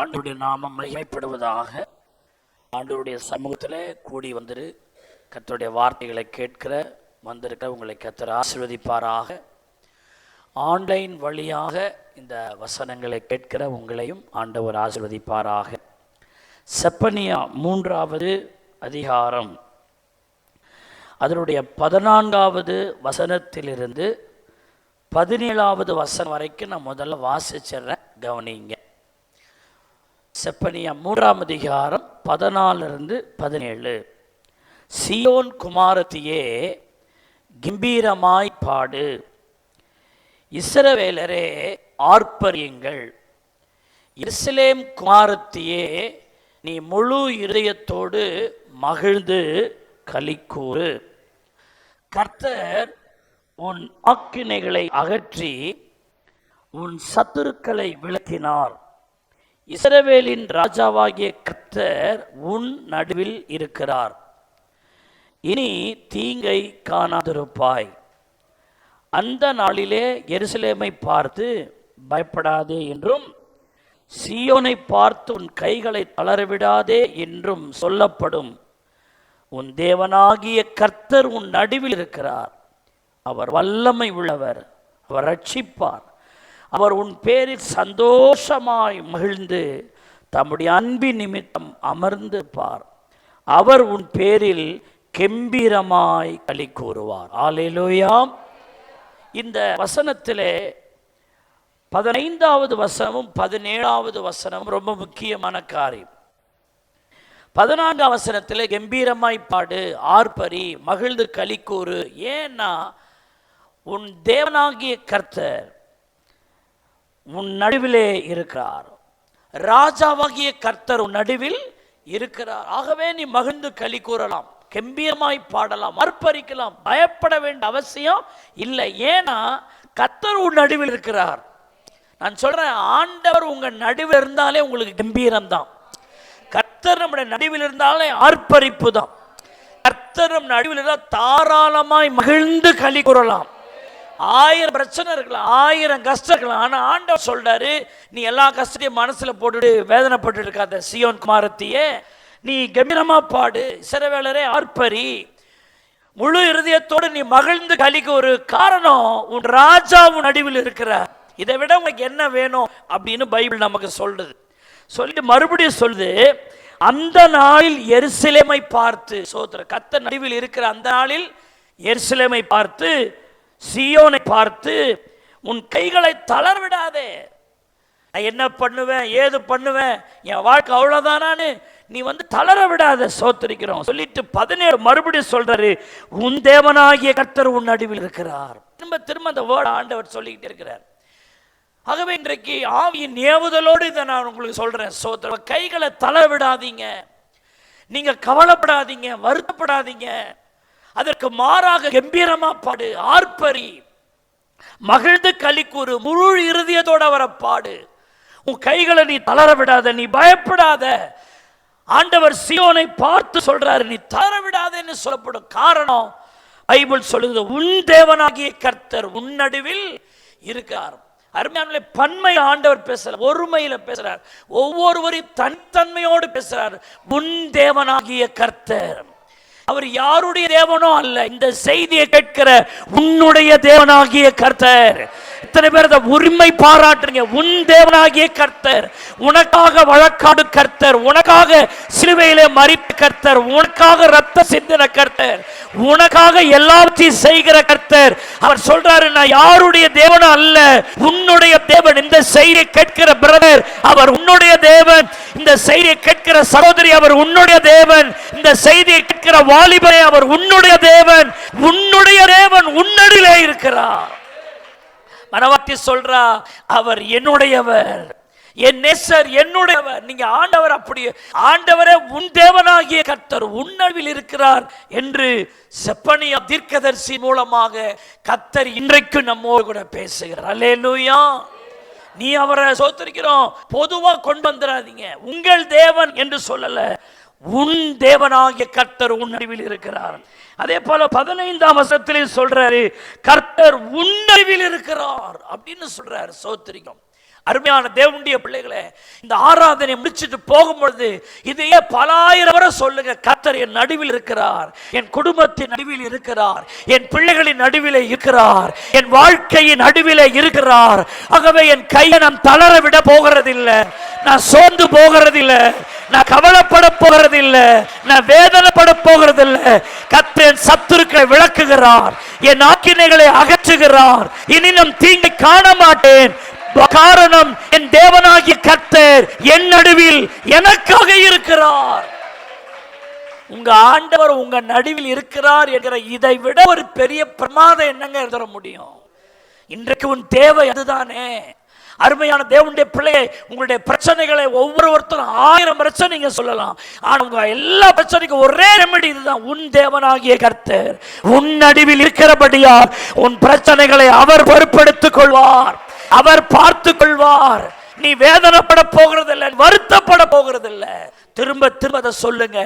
ஆண்டவருடைய நாமம் மகிமைப்படுவதாக. ஆண்டவருடைய சமூகத்தில் கூடி வந்துரு கர்த்தருடைய வார்த்தைகளை கேட்கிற வந்திருக்கிற உங்களை கர்த்தர் ஆசீர்வதிப்பாராக. ஆன்லைன் வழியாக இந்த வசனங்களை கேட்கிற உங்களையும் ஆண்டவர் ஆசீர்வதிப்பாராக. செப்பனியா 3வது அதிகாரம் அதனுடைய 14வது வசனத்திலிருந்து 17வது வசனம் வரைக்கும் நான் முதல்ல வாசிச்சிடுறேன், கவனிங்க. செப்பனியா 3ஆம் அதிகாரம் 14லிருந்து 17. சீயோன் குமாரத்தியே கம்பீரமாய் பாடு, இஸ்ரவேலரே ஆர்ப்பரியுங்கள். எருசலேம் குமாரத்தியே நீ முழு இருதயத்தோடு மகிழ்ந்து களிக்கூறு. கர்த்தர் உன் ஆக்கினைகளை அகற்றி உன் சத்துருக்களை விலக்கினார். இஸ்ரவேலின் ராஜாவாகிய கர்த்தர் உன் நடுவில் இருக்கிறார். இனி தீங்கை காணாதிருப்பாய். அந்த நாளிலே எருசலேமை பார்த்து பயப்படாதே என்றும் சீயோனை பார்த்து உன் கைகளை தளரவிடாதே என்றும் சொல்லப்படும். உன் தேவனாகிய கர்த்தர் உன் நடுவில் இருக்கிறார். அவர் வல்லமை உள்ளவர், அவர் ரட்சிப்பார். அவர் உன் பேரில் சந்தோஷமாய் மகிழ்ந்து தம்முடைய அன்பின் நிமித்தம் அமர்ந்திருப்பார். அவர் உன் பேரில் கெம்பீரமாய் களி கூறுவார். அல்லேலூயா. இந்த வசனத்திலே 15வது வசனமும் 17வது வசனமும் ரொம்ப முக்கியமான காரியம். 14ஆம் வசனத்திலே கம்பீரமாய் பாடு, ஆர்ப்பரி, மகிழ்ந்து களிக்கூறு. ஏன்னா உன் தேவனாகிய கர்த்தர் உன் நடுவிலே இருக்கிறார். ராஜாவாகிய கர்த்தர் உன் நடுவில் இருக்கிறார். ஆகவே நீ மகிழ்ந்து களி கூறலாம், கம்பீரமாய் பாடலாம், ஆர்ப்பரிக்கலாம், பயப்பட வேண்டிய அவசியம் இல்லை. ஏன்னா கர்த்தர் உன் நடுவில் இருக்கிறார். நான் சொல்றேன், ஆண்டவர் உங்க நடுவில் இருந்தாலே உங்களுக்கு கம்பீரம் தான். கர்த்தர் நம்முடைய நடுவில் இருந்தாலே ஆர்ப்பரிப்பு தான். கர்த்தர் நம் நடுவில் இருந்தால் தாராளமாய் மகிழ்ந்து களி கூறலாம். 1000 பிரச்சனை இருக்கலாம், 1000 கஷ்டம் இருக்கலாம். ஆனால் ஆண்டவர் சொல்றாரு, நீ எல்லா கஷ்டத்தையும் மனசுல போட்டுட்டு வேதனைப்பட்டு இருக்காத சீயோன் குமாரத்தியே, நீ கம்பீரமா பாடு, இஸ்ரவேலரே ஆர்ப்பரி, முழு இருதயத்தோடு நீ மகிழ்ந்து களிக்கு. ஒரு காரணம், உன் ராஜா உன் நடுவில் இருக்கிறார். இதை விட உங்களுக்கு என்ன வேணும் அப்படின்னு பைபிள் நமக்கு சொல்லுது. சொல்லிட்டு மறுபடியும் சொல்லுது, அந்த நாளில் எருசலேமை பார்த்து, சோதர கர்த்தர் நடுவில் இருக்கிற அந்த நாளில் எருசலேமை பார்த்து, சீயோனை பார்த்து உன் கைகளை தளர விடாதே. நான் என்ன பண்ணுவேன், ஏது பண்ணுவேன், என் வாழ்க்கை அவ்வளவுதானான்னு நீ தளர விடாத. சோத்திரிக்கிறோம். சொல்லிட்டு 17 மறுபடியும் சொல்றாரு, உன் தேவனாகிய கர்த்தர் உன் நடுவில் இருக்கிறார். திரும்ப திரும்ப அந்த வேர்ட் ஆண்டவர் சொல்லிக்கிட்டே இருக்கிறார். ஆகவே இன்றைக்கு ஆவியின் ஏவுதலோடு இதை நான் உங்களுக்கு சொல்றேன். சோத்திர கைகளை தளர விடாதீங்க, நீங்க கவலைப்படாதீங்க, வருத்தப்படாதீங்க. அதற்கு மாறாக கம்பீரமா பாடு, ஆர்ப்பரி, மகிழ்ந்து களிக்கூறு, முழு இருதயத்தோட அவரை பாடு. உன் கைகளை நீ தளர விடாத, நீ பயப்படாத. ஆண்டவர் சீயோனை பார்த்து சொல்றாரு, நீ தளர விடாதேன்னு சொல்லப்படும். காரணம், பைபிள் சொல்லுது, உன் தேவனாகிய கர்த்தர் உன் நடுவில் இருக்கார். அருமையான பன்மை ஆண்டவர் பேசுறார், ஒருமையில பேசுறார், ஒவ்வொருவரையும் தனித்தன்மையோடு பேசுறார். உன் தேவனாகிய கர்த்தர், அவர் யாருடைய தேவனோ அல்ல. இந்த செய்தியை கேட்கிற உன்னுடைய தேவனாகிய கர்த்தர். இத்தனை பேர் அதை உரிமை பாராட்டுறீங்க. உன் தேவனாகிய கர்த்தர், உனக்காக வழக்காடு கர்த்தர், உனக்காக சிலுவையிலே மரித்த கர்த்தர், உனக்காக ரத்த சிந்தின கர்த்தர், உனக்காக எல்லாத்தையும் செய்கிற கர்த்தர். அவர் சொல்றாரு, நான் யாருடைய தேவனோ அல்ல, உன்னுடைய தேவன். இந்த செய்தியை கேட்கிற பிரதர், அவர் உன்னுடைய தேவன். இந்த செய்தியை கேட்கிற சகோதரி, அவர் உன்னுடைய தேவன். இந்த செய்தியை கேட்கிற வாலிபரே, அவர் உன்னுடைய தேவன். உன்னுடைய தேவன் உன்னடியிலே இருக்கிறார். மனவாட்டி சொல்றா, அவர் என்னுடையவர், என் நேசர் என்னுடையவர். நீங்க ஆண்டவர் அப்படி, ஆண்டவரே உன் தேவனாகிய கர்த்தர் உன்னடியில் இருக்கிறார் என்று செப்பனியா தீர்க்கதரிசி மூலமாக கர்த்தர் இன்றைக்கு நம்மோடு கூட பேசுகிறார். அல்லேலூயா. நீ அவரை சோத்திரிக்கிறோம் பொதுவா கொண்டு வந்துடாதீங்க. உங்கள் தேவன் என்று சொல்லல, உன் தேவனாகிய கர்த்தர் உன் நடுவில் இருக்கிறார். அதே போல 15ஆம் வசனத்திலே சொல்றாரு, கர்த்தர் உன் நடுவில் இருக்கிறார் அப்படின்னு சொல்றாரு. சோத்திரிக்கும். அருமையான தேவனுடைய பிள்ளைகளே, இந்த ஆராதனை முடிச்சுட்டு போகும்பொழுது இதையே பல ஆயிரம் வரை சொல்லுங்க. கர்த்தர் என் நடுவில் இருக்கிறார், என் குடும்பத்தின் நடுவில் இருக்கிறார், என் பிள்ளைகளின் நடுவிலே இருக்கிறார், என் வாழ்க்கையின் நடுவிலே இருக்கிறார். ஆகவே என் கையை நான் தளர விட போகிறதில்லை, நான் சோர்ந்து போகிறதில்லை, நான் கவலைப்பட போகிறதில்லை, நான் வேதனைப்பட போகிறதில்லை. கர்த்தர் என் சத்துருக்களை விளக்குகிறார், என் ஆக்கினைகளை அகற்றுகிறார். இனி நான் தீங்கை காண மாட்டேன். காரணம் என் தேவனாகிய கர்த்தர் என் நடுவில் எனக்காக இருக்கிறார். உங்க ஆண்டவர் உங்க நடுவில் இருக்கிறார் என்கிற இதை விட ஒரு பெரிய பிரமாதம் என்னங்க தர முடியும்? இன்றைக்கு உன் தேவை அதுதானே. அருமையான தேவனுடைய பிள்ளையை, உங்களுடைய பிரச்சனைகளை ஒவ்வொருத்தரும் 1000 பிரச்சனை நீங்க சொல்லலாம். ஆனா உங்க எல்லா பிரச்சனைக்கும் ஒரே ரெமெடி இதுதான். உன் தேவனாகிய கர்த்தர் உன் நடுவில் இருக்கிறபடியால் உன் பிரச்சனைகளை அவர் பொறுப்பெடுத்துக் கொள்வார், அவர் பார்த்து கொள்வார். நீ வேதனைப்பட போகிறதில்லை, வருத்தப்பட போகிறதில்லை. திரும்ப திரும்ப அதை சொல்லுங்க.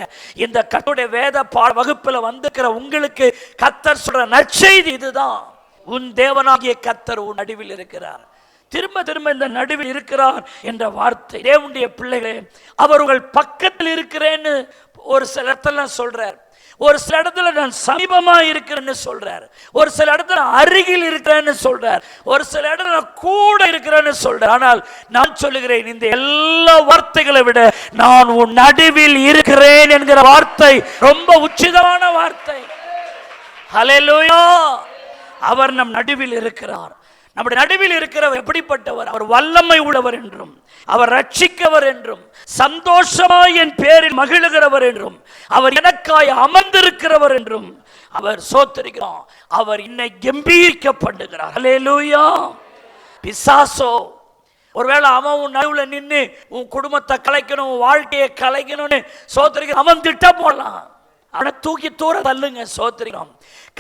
இந்த கர்த்தருடைய வேத வகுப்புல வந்திருக்கிற உங்களுக்கு கர்த்தர் சொல்ற நற்செய்தி இதுதான். உன் தேவனாகிய கர்த்தர் உன் நடுவில் இருக்கிறார். திரும்ப திரும்ப இந்த நடுவில் இருக்கிறார் என்ற வார்த்தை, தேவனுடைய பிள்ளைகளே, அவர் உங்கள் பக்கத்தில் இருக்கிறேன்னு ஒரு சில இடத்துல சொல்றார், ஒரு சில இடத்துல நான் சமீபமா இருக்கிறேன்னு சொல்றார், ஒரு சில இடத்துல அருகில் இருக்கிறேன்னு சொல்றார், ஒரு சில இடத்துல நான் கூட இருக்கிறேன்னு சொல்றார். ஆனால் நான் சொல்லுகிறேன், இந்த எல்லா வார்த்தைகளை விட நான் உன் நடுவில் இருக்கிறேன் என்கிற வார்த்தை ரொம்ப உச்சிதமான வார்த்தை. ஹல்லேலூயா! அவர் நம் நடுவில் இருக்கிறார். நம்முடைய நடுவில் இருக்கிறவர் எப்படிப்பட்டவர்? அவர் வல்லமை உள்ளவர் என்றும், அவர் ரட்சிக்கவர் என்றும், சந்தோஷமாய் என் பேரில் மகிழுகிறவர் என்றும், அவர் எனக்காய் அமர்ந்திருக்கிறவர் என்றும் அவர் சோத்தரிக்கிறார். அவர் என்னை கம்பீரிக்க பண்ணுகிறார். ஹல்லேலூயா! பிசாசோ ஒருவேளை அவன் உன் நடுவில் நின்று உன் குடும்பத்தை கலைக்கணும், உன் வாழ்க்கையை கலைக்கணும்னு சோத்தரிக்க அவன் திட்டம் போடலாம். அவனை தூக்கி தூர தள்ளுங்க. சோத்திரிக்கிறோம்.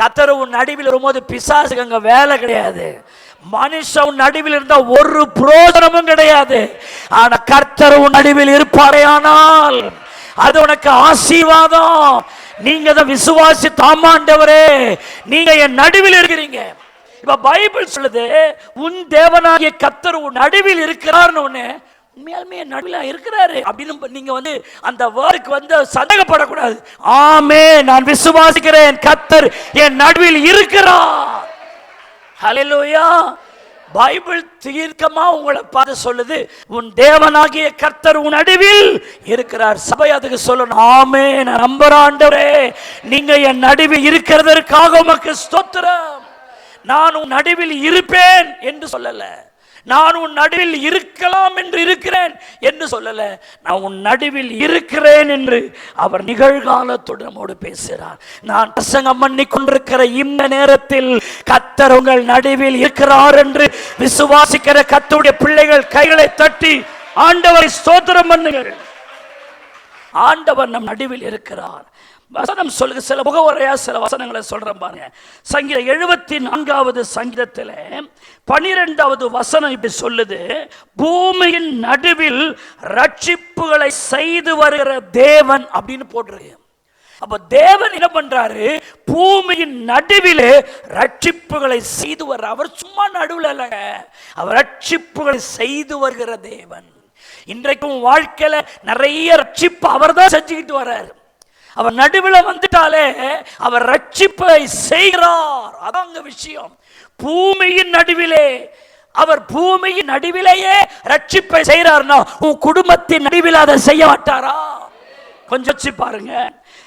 கர்த்தர் உன் நடுவில் வரும்போது பிசாசுக்கு அங்க வேலை கிடையாது. மனுஷன் உன் நடுவில் இருந்தா ஒரு பிரயோஜனமும் கிடையாது. ஆனா கர்த்தர் உன் நடுவில் இருப்பாரேயானால் அது உனக்கு ஆசீர்வாதம். நீங்க தான் விசுவாசி தாமாண்டவரே, நீங்க என் நடுவில் இருக்கிறீங்க. இப்ப பைபிள் சொல்லுது, உன் தேவனாகிய கர்த்தர் உன் நடுவில் இருக்கிறார்னு. ஒண்ணு உண்மையாலுமே நடுவில் இருக்கிறாரு அப்படின்னு நீங்க அந்த வேர்டுக்கு சந்தேகப்படக்கூடாது. ஆமே, நான் விசுவாசிக்கிறேன், கர்த்தர் என் நடுவில் இருக்கிறார். ஹல்லேலூயா! பைபிள் தீர்க்கமா உங்களை பார்த்து சொல்லுது, உன் தேவனாகிய கர்த்தர் உன் நடுவில் இருக்கிறார். சபை அதுக்கு சொல்லணும், ஆமே, நான் நம்புறேன் ஆண்டவரே, நீங்க என் நடுவில் இருக்கிறதற்காக உமக்கு ஸ்தோத்திரம். நான் உன் நடுவில் இருப்பேன் என்று சொல்லல, நான் உன் நடுவில் இருக்கலாம் என்று இருக்கிறேன் என்று சொல்லல, நான் உன் நடுவில் இருக்கிறேன் என்று அவர் நிகழ்காலத்தோடு நம்மோடு பேசுகிறார். நான் பிரசங்கம் பண்ணி கொண்டிருக்கிற இந்த நேரத்தில் கர்த்தர் உங்கள் நடுவில் இருக்கிறார் என்று விசுவாசிக்கிற கர்த்தருடைய பிள்ளைகள் கைகளை தட்டி ஆண்டவரை ஸ்தோத்திரம் பண்ணுங்கள். ஆண்டவர் நம் நடுவில் இருக்கிறார். வசனம் சொல்லுங்க, சில முகவரையா சில வசனங்களை சொல்றேன் பாருங்க. சங்கீதம் 74வது சங்கீதத்தில் 12வது வசனம் இப்படி சொல்லுது, பூமியின் நடுவில் ரட்சிப்புகளை செய்து வருகிற தேவன் அப்படின்னு போட்டிருக்கு. அப்ப தேவன் என்ன பண்றாரு? பூமியின் நடுவில் ரட்சிப்புகளை செய்து வர்ற. அவர் சும்மா நடுவில் இல்லைங்க, அவர் ரட்சிப்புகளை செய்து வருகிற தேவன். இன்றைக்கும் வாழ்க்கையில நிறைய ரட்சிப்பு அவர் தான் செஞ்சுக்கிட்டு வர்றாரு. அவர் நடுவில் வந்துட்டாலே அவர் ரட்சிப்பை செய்கிறார். அதாங்க விஷயம். பூமியின் நடுவிலே, அவர் பூமியின் நடுவிலேயே ரட்சிப்பை செய்கிறார்னா உன் குடும்பத்தின் நடுவில் அதை செய்ய மாட்டாரா? கொஞ்சம் பாருங்க.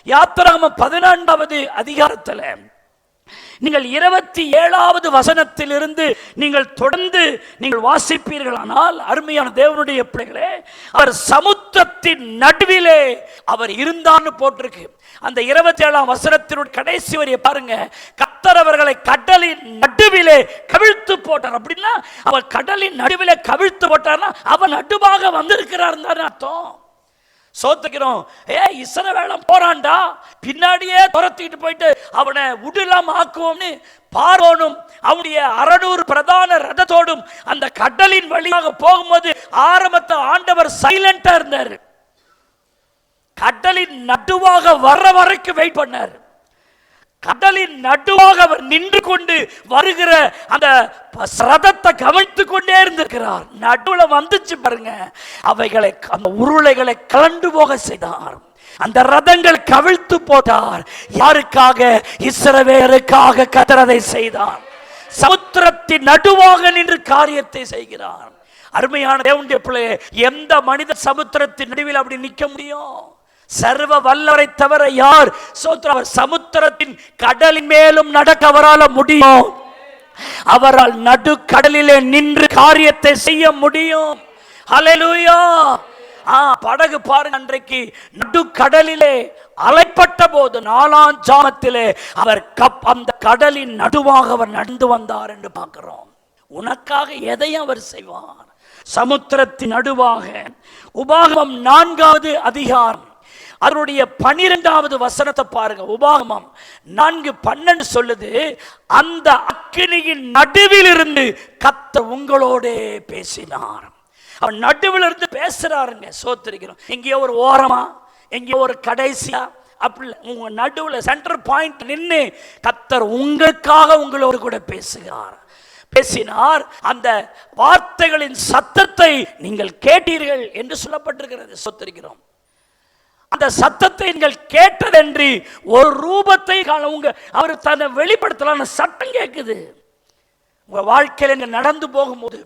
யாத்திராகமம் 14வது அதிகாரத்தில் நீங்கள் 27வது வசனத்திலிருந்து நீங்கள் தொடர்ந்து நீங்கள் வாசிப்பீர்களானால், அருமையான தேவனுடைய பிள்ளைகளே, அவர் சமுத்திரத்தின் நடுவிலே அவர் இருந்தான்னு போட்டிருக்கு. அந்த 27ஆம் வசனத்தினுடைய கடைசி வரியை பாருங்க. கர்த்தர் அவர்களை கடலின் நடுவிலே கவிழ்த்து போட்டார். அப்படின்னா அவர் கடலின் நடுவிலே கவிழ்த்து போட்டார்னா அவர் நடுவாக வந்திருக்கிறார் தான் அர்த்தம். சோத்துக்கிறோம். இஸ்ரவேலன் போறான்டா, பின்னாடியே துரத்திட்டு போயிட்டு அவனை உடலாம் ஆக்குவோம்னு பார்வோனும் அவனுடைய 600 பிரதான ரதத்தோடும் அந்த கடலின் வழியாக போகும்போது ஆரம்பத்தை ஆண்டவர் சைலண்டா இருந்தார். கடலின் நடுவாக வர்ற வரைக்கும் வெயிட் பண்ணார். கடலின் நடுவாக அவர் நின்று கொண்டு வருகிற அந்த ரதத்தை கவனித்துக் கொண்டே இருந்திருக்கிறார். நடுவுல வந்துச்சு பாருங்க, அவைகளை அந்த உருளைகளை கலண்டு போக செய்தார். அந்த ரதங்கள் கவிழ்த்து போட்டார். யாருக்காக? இஸ்ரவேலருக்காக கர்த்தர் செய்தார். சமுத்திரத்தின் நடுவாக நின்று காரியத்தை செய்கிறார். அருமையான தேவனுடைய பிள்ளையே, எந்த மனித சமுத்திரத்தின் நடுவில் அப்படி நிற்க முடியும்? சர்வ வல்லவரை தவிர யார்? சமுத்திரத்தின் கடலின் மேலும் நடக்க அவரால் முடியும். அவரால் நடு கடலிலே நின்று காரியத்தை செய்ய முடியும். ஹல்லேலூயா. படகு பாருங்க, அன்றைக்கு நடு கடலிலே அலைப்பட்ட போது 4ஆம் ஜாமத்திலே அவர் அந்த கடலின் நடுவாக அவர் நடந்து வந்தார் என்று பார்க்கிறோம். உனக்காக எதையும் அவர் செய்வார். சமுத்திரத்தின் நடுவாக. உபாகமம் 4வது அதிகாரம் அவருடைய 12வது வசனத்தை பாருங்க. உபாகமம் 4:12 சொல்லுது, அந்த அக்கினியின் நடுவில் இருந்து கர்த்தர் உங்களோட பேசினார். அவன் நடுவில் இருந்து பேசுறாருங்க. சோத்திரிக்கிறோம். எங்கேயோ ஒரு ஓரமா, எங்கேயோ ஒரு கடைசியா, அப்படி உங்க நடுவில் சென்டர் பாயிண்ட் நின்று கர்த்தர் உங்களுக்காக உங்களோடு கூட பேசினார். அந்த வார்த்தைகளின் சத்தத்தை நீங்கள் கேட்டீர்கள் என்று சொல்லப்பட்டிருக்கிறது. சோத்திரிக்கிறோம். அந்த சத்தத்தை நீங்கள் கேட்டதென்று ஒரு ரூபத்தை அவர் தன்னை வெளிப்படுத்தலாம். சத்தம் கேட்குது. உங்க வாழ்க்கையில் நடந்து போகும்போது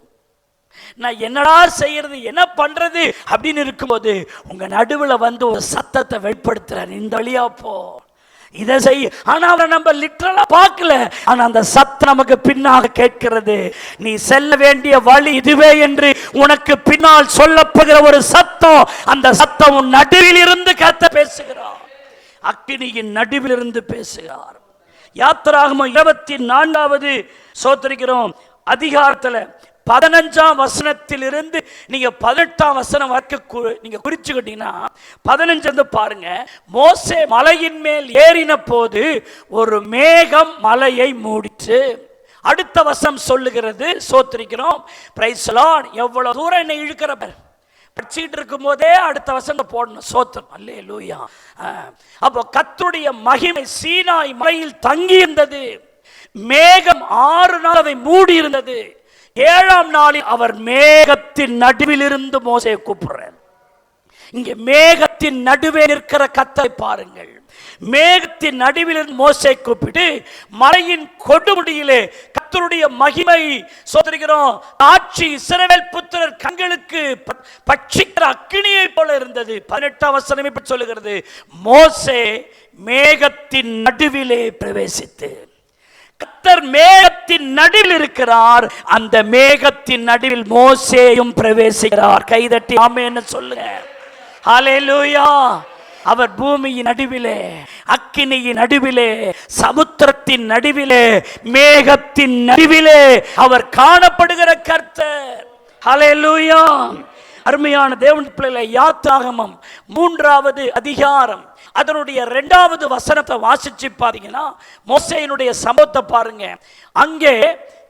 நான் என்னடா செய்யறது, என்ன பண்றது அப்படின்னு இருக்கும்போது உங்க நடுவில் வந்து ஒரு சத்தத்தை வெளிப்படுத்துறார். இந்த வழியா போ, இதை செய். ஆனா அவரை நம்ம லிட்டரலா பார்க்கல. ஆனா அந்த சத்தம் நமக்கு பின்னாக கேட்கிறது. நீ செல்ல வேண்டிய வழி இதுவே என்று உனக்கு பின்னால் சொல்லப்படுகிற ஒரு சத்தம். அந்த சத்தம் உன் நடுவில் இருந்து கர்த்தர் பேசுகிறார். அக்கினியின் நடுவில் இருந்து பேசுகிறார். யாத்திராகமம் 24வது சோத்திரிக்கிறோம் அதிகாரத்தில் 15ஆம் வசனத்தில் இருந்து நீங்க 18ஆம் வசனம் வரைக்கும் நீங்க குறிச்சுக்கிட்டீங்கன்னா 15 பாருங்க. மோசே மலையின் மேல் ஏறின போது ஒரு மேகம் மலையை மூடிச்சு. அடுத்த வசனம் சொல்லுகிறது, சோத்திரிக்கிறோம், பிரைஸ் தி லார்ட். எவ்வளவு தூரம் என்னை இழுக்கிறவர் படிச்சுட்டு இருக்கும் போதே அடுத்த வசனத்தை போடணும். சோத்திரம், அல்லேலூயா. அப்போ கர்த்தருடைய மகிமை சீனாய் மலையில் தங்கி இருந்தது. மேகம் 6 நாள் அதை மூடி இருந்தது. 7ஆம் நாளில் அவர் மேகத்தின் நடுவில் இருந்து மோசேயை கூப்பிடுறார். இங்கே மேகத்தின் நடுவே நிற்கிற கர்த்தரை பாருங்கள். மேகத்தின் நடுவில் இருந்து மோசேயை கூப்பிட்டு மலையின் கொடுமுடியிலே கர்த்தருடைய மகிமை சோதரிக்கிறோம் ஆட்சி இஸ்ரவேல் புத்திரர் கண்களுக்கு பட்சிக்கிற அக்கினியை போல இருந்தது. 18ஆம் வசனம் இப்படி சொல்லுகிறது, மோசே மேகத்தின் நடுவிலே பிரவேசித்து. கர்த்தர் மேகத்தின் நடுவில் இருக்கிறார். அந்த மேகத்தின் நடுவில் மோசேயும் பிரவேசிக்கிறார். கைதட்டி ஆமென் சொல்லுங்க. ஹல்லேலூயா. அவர் பூமியின் நடுவிலே, அக்கினியின் நடுவிலே, சமுத்திரத்தின் நடுவிலே, மேகத்தின் நடுவிலே அவர் காணப்படுகிற கர்த்தர். ஹல்லேலூயா. அருமையான தேவனுடைய பிள்ளைகளே, யாத்திராகமம் 3வது அதிகாரம் அதனுடைய 2வது வசனத்தை வாசிச்சு பாத்தீங்கன்னா மோசேயினுடைய சம்பவத்தை பாருங்க. அங்கே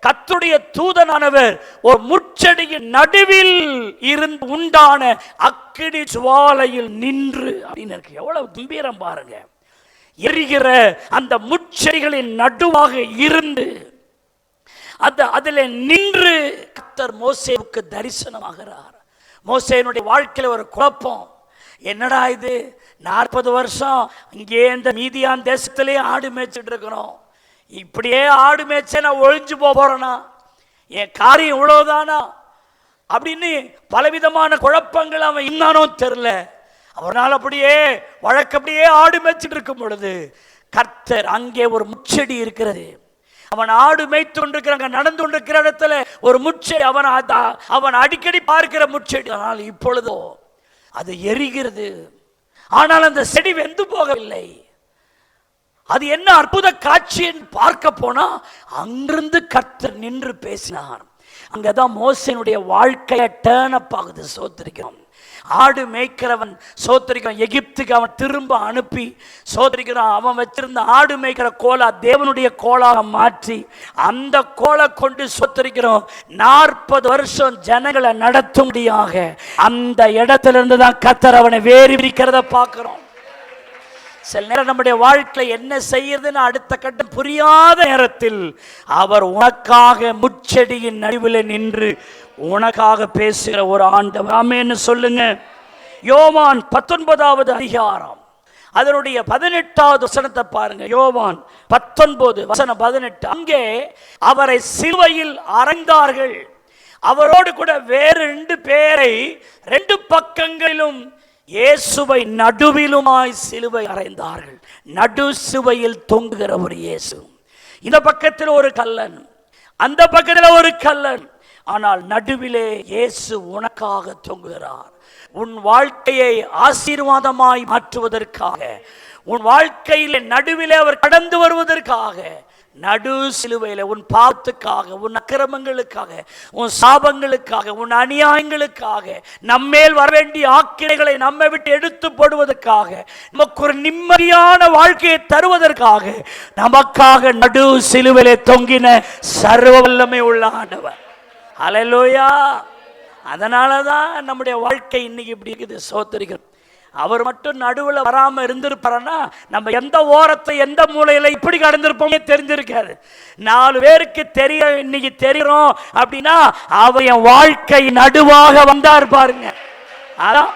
கர்த்தருடைய தூதனானவர் ஒரு முட்செடியின் நடுவில் இருந்து உண்டான அக்கினி ஜுவாலையில் நின்று அப்படின்னு இருக்கு. எவ்வளவு தும்பீரம் பாருங்க. எரிகிற அந்த முட்செடிகளின் நடுவாக இருந்து அதில் நின்று கர்த்தர் மோசேவுக்கு தரிசனமாகிறார். மோசேயினுடைய வாழ்க்கையில் ஒரு குழப்பம். என்னடா இது, 40 வருஷம் இங்கே இந்த மீதியான் தேசத்திலே ஆடு மேய்ச்சிட்டு இருக்கிறோம். இப்படியே ஆடு மேய்ச்ச நான் ஒழிஞ்சு போறேனா, என் காரியம் இவ்வளவுதானா அப்படின்னு பலவிதமான குழப்பங்கள் அவன் இருந்தானோ தெரியல. அவனால் அப்படியே வழக்கப்படியே ஆடு மேய்ச்சிட்டு இருக்கும் பொழுது கர்த்தர் அங்கே ஒரு முச்செடி இருக்கிறது. அவன் ஆடு மேய்த்து கொண்டிருக்கிறாங்க, நடந்து கொண்டிருக்கிற இடத்துல ஒரு முச்செடி, அவன் அடிக்கடி பார்க்கிற முச்செடி. ஆனால் இப்பொழுதோ அது எரிகிறது. ஆனால் அந்த செடி வெந்து போகவில்லை. அது என்ன அற்புத காட்சி என்று பார்க்க போனா அங்கிருந்து கர்த்தர் நின்று பேசினார். அங்கதான் மோசேனுடைய வாழ்க்கையை டர்ன் அப் ஆகுது. சோத்திரிக்கிறோம். ஆடு மேய்க்கிறவன் சோத்திரிக்கிறான், எகிப்துக்கு அவன் திரும்ப அனுப்பி சோத்திரிக்கிறான். அவன் வச்சிருந்த ஆடு மேய்க்கிற கோலா தேவனுடைய கோலாக மாற்றி அந்த கோலை கொண்டு சோத்திரிக்கிறோம் 40 வருஷம் ஜனங்களை நடத்தும்படியாக அந்த இடத்துல இருந்து தான் கர்த்தர் அவனை வேறு விரிக்கிறத பார்க்கிறோம். சில நேரம் நம்முடைய வாழ்க்கையில் என்ன செய்யறதுன்னு அடுத்த கட்டம் புரியாத நேரத்தில் அவர் உனக்காக முச்செடியின் நடுவில் நின்று உனக்காக பேசுகிற ஒரு ஆண்டவர். ஆமென்னு சொல்லுங்க. யோவான் 19வது அதிகாரம் அதனுடைய 18வது வசனத்தை பாருங்க. யோவான் 19:18. அங்கே அவரை சிலுவையில் அறைந்தார்கள். அவரோடு கூட வேறு 2 பேரை 2 பக்கங்களிலும் இயேசுவை நடுவிலுமாய் சிலுவை அறைந்தார்கள். நடு சிலுவையில் தொங்குகிற ஒரு இயேசு. இந்த பக்கத்தில் ஒரு கல்லன், அந்த பக்கத்தில் ஒரு கல்லன். ஆனால் நடுவிலே இயேசு உனக்காக தொங்குகிறார். உன் வாழ்க்கையை ஆசீர்வாதமாய் மாற்றுவதற்காக, உன் வாழ்க்கையிலே நடுவிலே அவர் கடந்து வருவதற்காக, நடு சிலுவையில உன் பாவத்துக்காக, உன் அக்கிரமங்களுக்காக, உன் சாபங்களுக்காக, உன் அநியாயங்களுக்காக, நம்மேல் வர வேண்டிய ஆக்கினைகளை நம்மை விட்டு எடுத்து போடுவதற்காக, நமக்கு ஒரு நிம்மதியான வாழ்க்கையை தருவதற்காக, நமக்காக நடு சிலுவையிலே தொங்கின சர்வ வல்லமை உள்ள ஆண்டவர். ஹல்லேலூயா. அதனாலதான் நம்முடைய வாழ்க்கை இன்னைக்கு இப்படி இருக்குது. சோதரிகள் அவர் மட்டும் நடுவில் வராம இருந்திருப்பாரன்னா நம்ம எந்த ஓரத்தை எந்த மூலையில இப்படி கடந்திருப்போமே தெரிஞ்சிருக்காரு. 4 பேருக்கு தெரிய இன்னைக்கு தெரியும் அப்படின்னா அவர் என் வாழ்க்கை நடுவாக வந்தார் பாருங்க. அதான்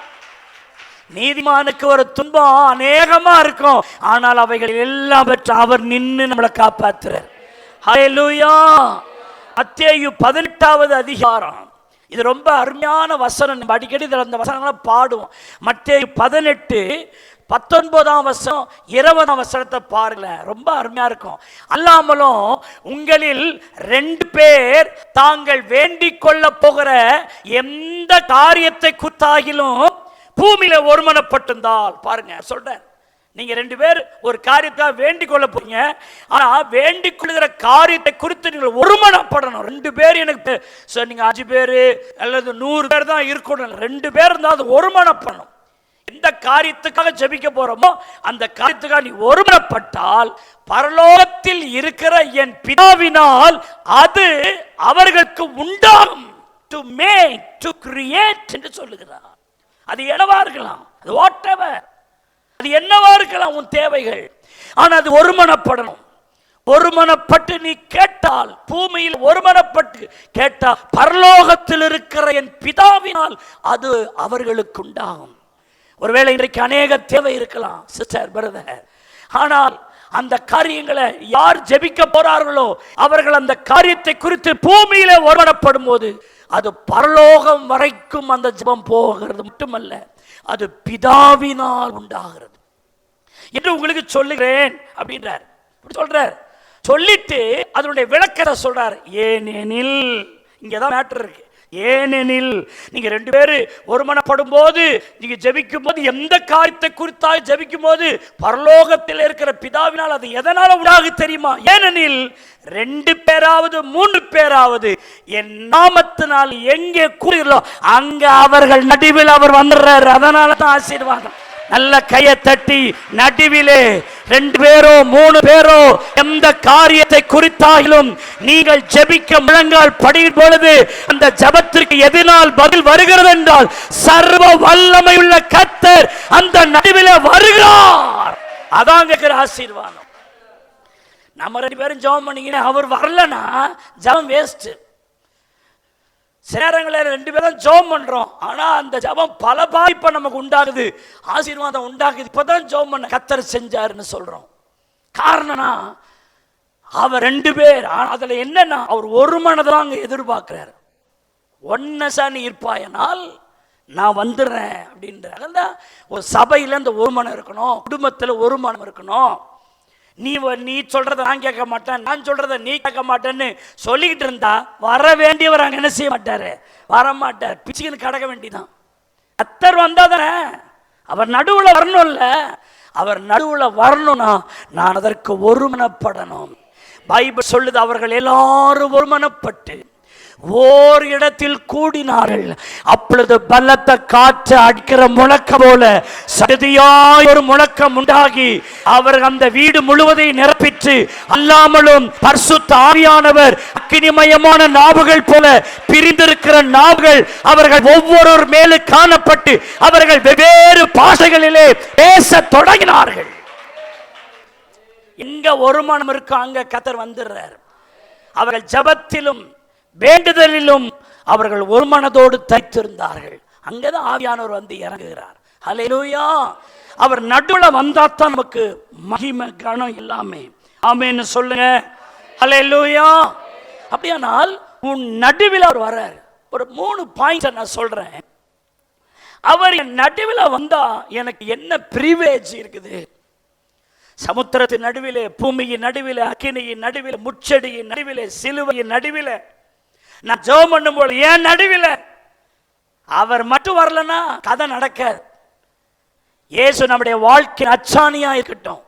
நீதிமானுக்கு ஒரு துன்பம் அநேகமா இருக்கும், ஆனால் அவைகள் எல்லாம் பெற்று அவர் நின்று நம்மளை காப்பாத்துறார். ஹல்லேலூயா. மத்தேயு 18வது அதிகாரம். இது ரொம்ப அருமையான வசனம். நம்ம அடிக்கடி அந்த வசனங்களை பாடுவோம். மத்தேயு 18:19 வசனம் 20 வசனத்தை பாருங்க. ரொம்ப அருமையா இருக்கும். அல்லாமலும் உங்களில் 2 பேர் தாங்கள் வேண்டிக் கொள்ள போகிற எந்த காரியத்தை குறித்தாகிலும் பூமியில ஒருமனப்பட்டிருந்தால், பாருங்க சொல்றேன், நீங்க 2 பேர் ஒரு காரியத்தை வேண்டிக் கொள்ள போறீங்க. ஆனா வேண்டிக் கொள்கிற காரியத்தை குறித்து நீங்கள் ஒருமனப்படணும். 2 பேர் எனக்கு நீங்க 5 பேர் அல்லது 100 பேர் தான் இருக்கணும். 2 பேர் இருந்தால் அது ஒருமனப்படணும். எந்த காரியத்துக்காக ஜெபிக்க போறோமோ அந்த காரியத்துக்காக நீ ஒருமனப்பட்டால் பரலோகத்தில் இருக்கிற என் பிதாவினால் அது அவர்களுக்கு உண்டாகும். டு மேக், டு கிரியேட் என்று சொல்லுகிறார். அது என்னவா இருக்கலாம், அது whatever, அது என்னவா இருக்கலாம் உன் தேவைகள். ஆனா அது ஒருமனப்படணும். ஒருமனப்பட்டு நீ கேட்டால், பூமியில் ஒருமனப்பட்டு கேட்டால் பரலோகத்தில் இருக்கிற என் பிதாவினால் அது அவர்களுக்கு உண்டாகும். ஒருவேளை இன்றைக்கு அநேக தேவை இருக்கலாம் சிஸ்டர், பிரதர். ஆனால் அந்த காரியங்களை யார் ஜெபிக்க போறார்களோ அவர்கள் அந்த காரியத்தை குறித்து பூமியில ஒருமனப்படும் போது அது பரலோகம் வரைக்கும் அந்த ஜெபம் போகிறது மட்டுமல்ல, அது பிதாவினால் உண்டாகிறது என்று உங்களுக்கு சொல்லுகிறேன் அப்படின்றார். சொல்றார். சொல்லிட்டு அதனுடைய விளக்கத்தை சொல்றார். ஏனெனில், இங்கதான் மேட்டர் இருக்கு. ஏனெனில் நீங்க 2 பேரு ஒருமனப்படும் போது, நீங்க ஜெபிக்கும் போது, எந்த காரியத்தை குறித்தாக ஜெபிக்கும் போது பரலோகத்தில் இருக்கிற பிதாவினால் அது எதனால உண்டாகு தெரியுமா? ஏனெனில் 2 பேராவது 3 பேராவது என் நாமத்தினால் எங்கே கூறுகிறோ அங்க அவர்கள் நடுவில் அவர் வந்துடுறாரு. அதனால தான் ஆசீர்வாதம். நல்ல கையை தட்டி நடுவிலே 2 பேரோ 3 பேரோ எந்த காரியத்தை குறித்தாலும் நீங்கள் ஜெபிக்க முழங்கால் படியின் பொழுது அந்த ஜெபத்திற்கு எதனால் பதில் வருகிறது என்றால் சர்வ வல்லமை உள்ள கர்த்தர் அந்த நடுவிலே வருகிறார். அதான் கேட்கிற ஆசீர்வாதம். நம்ம 2 பேரும் ஜெபம் பண்ணீங்கன்னா அவர் வரலன்னா ஜெபம் வேஸ்ட். சேரங்களில் 2 பேரும் ஜெபம் பண்றோம், ஆனா அந்த ஜெபம் பல பாதிப்பை நமக்கு உண்டாகுது, ஆசீர்வாதம் உண்டாகுது. இப்பதான் ஜெபம் பண்ண கர்த்தர் செஞ்சாருன்னு சொல்றோம். காரணம்னா அவர் 2 பேர். அதுல என்னன்னா அவர் ஒரு மனதான் அங்க எதிர்பார்க்கிறார். ஒன்னசா நீ இருப்பாயனால் நான் வந்துடுறேன் அப்படின்ற. ஒரு சபையில இந்த ஒரு மனம் இருக்கணும், குடும்பத்தில் ஒரு மனம் இருக்கணும். நீ சொல்றத நான் கேட்க மாட்டேன், நான் சொல்றத நீ கேட்க மாட்டேன்னு சொல்லிக்கிட்டு இருந்தா வர வேண்டியவர் அங்க என்ன செய்ய மாட்டாரு, வரமாட்டார். பிச்சுக்கின்னு கடக்க வேண்டிதான். கர்த்தர் வந்தா தானே அவர் நடுவுல வரணும்ல. அவர் நடுவுல வரணும்னா நான் அதற்கு ஒருமனப்படணும். பைபிள் சொல்லுது, அவர்கள் எல்லாரும் ஒருமனப்பட்டு ஓர் இடத்தில் கூடினார்கள். அப்பொழுது பலத்த காற்று அடிக்கிற முழக்கம் போல சடுதியாய் ஒரு முழக்கம் உண்டாகி அவர்கள் அந்த வீடு முழுவதையும் நிரப்பிற்று. அல்லாமலும் பரிசுத்த ஆவியானவர் அக்கினிமயமான நாவுகள் போல பிரிந்திருக்கிற நாவுகள் அவர்கள் ஒவ்வொரு மேலும் காணப்பட்டு அவர்கள் வெவ்வேறு பாஷைகளிலே பேச தொடங்கினார்கள். எங்க ஒருமானம் இருக்கோ அங்க கர்த்தர் வந்துடுறார். அவர்கள் ஜெபத்திலும் வேண்டுதலிலும் அவர்கள் ஒரு மனதோடு தைத்திருந்தார்கள். அங்கதான் ஆவியானவர் வந்து இறங்குகிறார். ஹல்லேலூயா. அவர் நடுவுல வந்தாத்தான் நமக்கு மகிமை கனம் எல்லாமே. ஆமென்னு சொல்லுங்க. ஹல்லேலூயா. அப்படியானால் உன் நடுவில் அவர் வர்றார். ஒரு 3 பாயிண்ட் நான் சொல்றேன். அவர் என் நடுவில் வந்தா எனக்கு என்ன பிரிவிலேஜ் இருக்குது? சமுத்திரத்தின் நடுவிலே, பூமியின் நடுவிலே, அக்கினியின் நடுவிலே, முச்செடியின் நடுவிலே, சிலுவையின் நடுவிலே நான் ஜெபம் பண்ணும்போது ஏன் நடுவில் அவர் மட்டும் வரலன்னா கதை நடக்காது. இயேசு நம்முடைய வாழ்க்கை அச்சாணியா இருக்கட்டும்.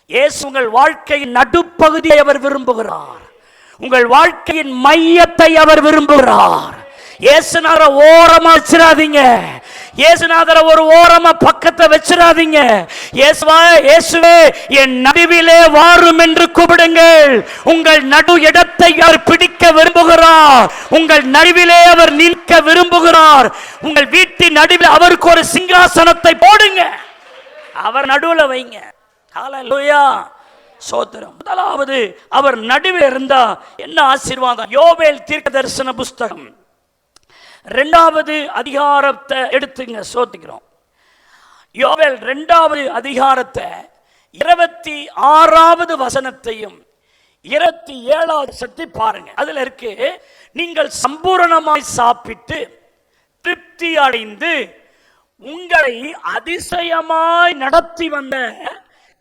இயேசு உங்கள் வாழ்க்கையின் நடுப்பகுதியை அவர் விரும்புகிறார். உங்கள் வாழ்க்கையின் மையத்தை அவர் விரும்புகிறார். இயேசுநாதரை ஓரமா வச்சிடாதீங்க. இயேசுநாதரை ஒரு ஓரமா பக்கத்தை வச்சிடாதீங்க. இயேசுவே என் நடுவிலே வாரும் என்று கூப்பிடுங்கள். உங்கள் நடு இடத்தை அவர் பிடிக்க விரும்புகிறார். உங்கள் நடுவிலே அவர் நிற்க விரும்புகிறார். உங்கள் வீட்டின் நடுவில் அவருக்கு ஒரு சிங்காசனத்தை போடுங்க. அவர் நடுவில் வைங்க. ஹல்லேலூயா. சோத்திரம். முதலாவது அவர் நடுவில் இருந்தா என்ன ஆசீர்வாதம்? யோவேல் தீர்க்கதரிசன புஸ்தகம் 2வது அதிகாரத்தை எடுத்துங்க. சோதிக்கிறோம். யோவேல் 2வது அதிகாரத்தை 26வது வசனத்தையும் 27வது வசனத்தை பாருங்க. அதுல இருக்கு, நீங்கள் சம்பூரணமாய் சாப்பிட்டு திருப்தி அடைந்து உங்களை அதிசயமாய் நடத்தி வந்த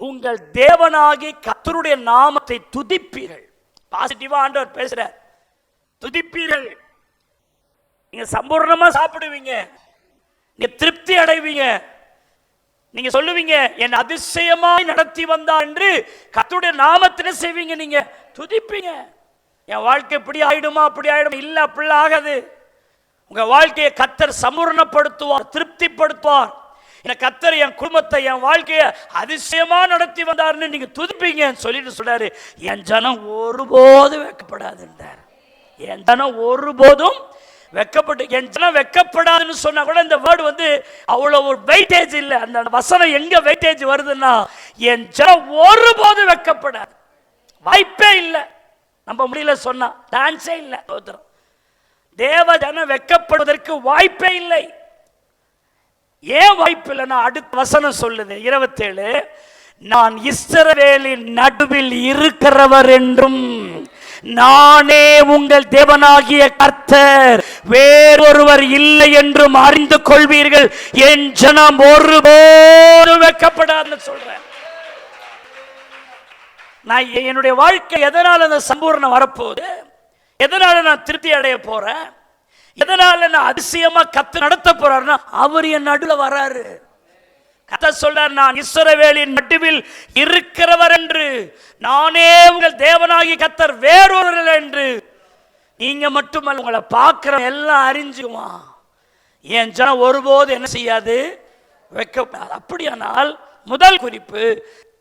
உங்கள் தேவனாகி கர்த்தருடைய நாமத்தை துதிப்பீர்கள். பாசிட்டிவா ஆண்டவர் பேசுறார். துதிப்பீர்கள். நீங்க சம்பூர்ணமா சாப்பிடுவீங்க, நீங்க திருப்தி அடைவீங்க, நீங்க சொல்லுவீங்க என் அதிசயமாய் நடத்தி வந்தார் என்று கர்த்தருடைய நாமத்தினை செய்வீங்க. நீங்க துதிப்பீங்க. என் வாழ்க்கை இப்படி ஆயிடுமா அப்படி ஆயிடுமா? இல்ல, அப்படி ஆகாது. உங்க வாழ்க்கையை கர்த்தர் சம்பூர்ணப்படுத்துவார், திருப்திப்படுத்துவார். கர்த்தர் என் குடும்பத்தை, என் வாழ்க்கையை அதிசயமா நடத்தி வந்தார்னு நீங்க துதிப்பீங்க சொல்லிட்டு சொல்றாரு, என் ஜனம் ஒருபோதும் வெட்கப்படாது என்றார். என் ஜனம் ஒருபோதும் வெட்கப்பட்டு, என் ஜனம் வெட்கப்படாதுன்னு சொன்னா கூட இந்த வேர்டு வந்து அவ்வளவு ஒரு வெயிட்டேஜ் இல்லை. அந்த வசனம் எங்க வெயிட்டேஜ் வருதுன்னா, என் ஜனம் ஒருபோதும் வெட்கப்படாது. வாய்ப்பே இல்லை. நம்ம முடியல சொன்னா டான்ஸே இல்லை. தேவ ஜனம் வெட்கப்படுவதற்கு வாய்ப்பே இல்லை. ஏன் வாய்ப்பு இல்லைன்னா அடுத்த வசனம் சொல்லுது 27, நான் இஸ்ரவேலின் நடுவில் இருக்கிறவர் என்றும் நானே உங்கள் தேவனாகிய கர்த்தர், வேறொருவர் இல்லை என்றும் அறிந்து கொள்வீர்கள். என் ஜனம் ஒருபோதும் வெட்கப்படாதுன்னு சொல்றேன். நான் என்னுடைய வாழ்க்கை எதனால அந்த சம்பூர்ணம் வரப்போகுது, எதனால நான் திருப்தி அடைய போறேன், எதனால நான் அதிசயமா கர்த்தர் நடத்த போறாருன்னா அவர் என் நடுவில் வராரு. கர்த்தர் சொல்றார், நான் இஸ்ரவேலின் நடுவில் இருக்கிறவர் என்று, நானே உங்கள் தேவனாகி கர்த்தர், வேறொரு என்று. நீங்க மட்டுமல்ல, உங்களை பார்க்கிற எல்லாம் அறிஞ்சுவான். என் ஜனம் ஒருபோது என்ன செய்யாது, வெட்கப்படாது. அப்படியானால் முதல் குறிப்பு,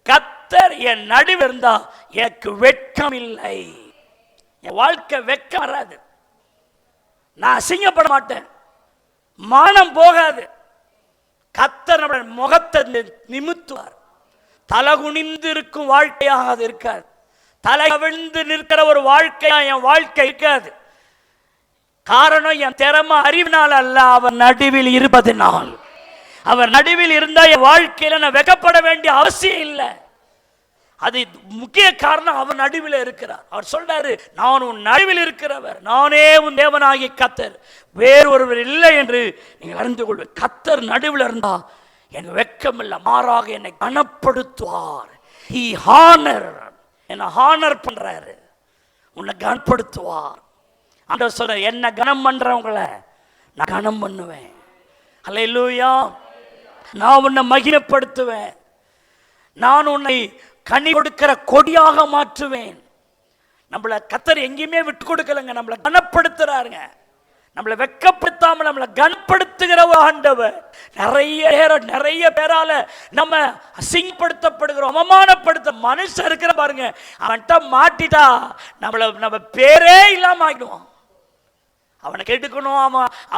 கர்த்தர் என் நடுவில் இருந்தா எனக்கு வெட்கம் இல்லை. என் வாழ்க்கை வெட்கம் வராது. நான் அசிங்கப்பட மாட்டேன், மானம் போகாது. கர்த்தர் நம்முடைய முகத்தை நிமித்துவார். தலகுனிந்து இருக்கும் வாழ்க்கையாக அது இருக்காது. தலை கவிழ்ந்து நிற்கிற ஒரு வாழ்க்கையா என் வாழ்க்கை இருக்காது. காரணம் என் திறமை அறிவினால் அல்ல, அவர் நடுவில் இருப்பதினால். அவர் நடுவில் இருந்தா என் வாழ்க்கையில நான் வெட்கப்பட வேண்டிய அவசியம் இல்லை. அது முக்கிய காரணம், அவர் நடுவில் இருக்கிறார். அவர் சொல்றாரு, நான் உன் நடுவில் இருக்கிறவர், நானே உன் தேவனாகிய கர்த்தர், வேறொருவர் இல்லை என்று நீங்கள் அறிந்து கொள்வீர்கள். கர்த்தர் நடுவில் இருந்தா எனக்கு வெட்கம் இல்லை, மாறாக என்னை கனப்படுத்துவார். He honor, என்னை ஹானர் பண்றாரு, உன்னை கனப்படுத்துவார். ஆண்டவர் சொல்ற, என்ன கனம் பண்றவங்களை நான் கனம் பண்ணுவேன். அல்லேலூயா. நான் உன்னை மகிமைப்படுத்துவேன். நான் உன்னை கனி கொடுக்கிற கொடியாக மாற்றுவேன். நம்மளை கர்த்தர் எங்கேயுமே விட்டு கொடுக்கலங்க, நம்மளை கனப்படுத்துறாருங்க. நம்மளை வெட்கப்படுத்தாம நம்மளை கனப்படுத்துகிற ஒரு ஆண்டவர். நிறைய பேரால நம்ம அசிங்கப்படுத்தப்படுகிறோம், அவமானப்படுத்த மனுஷன் இருக்கிற பாருங்க, அவன்கிட்ட மாட்டிட்டா நம்ம பேரே இல்லாம ஆகிடுவோம். அவனை கெடுக்கணும்,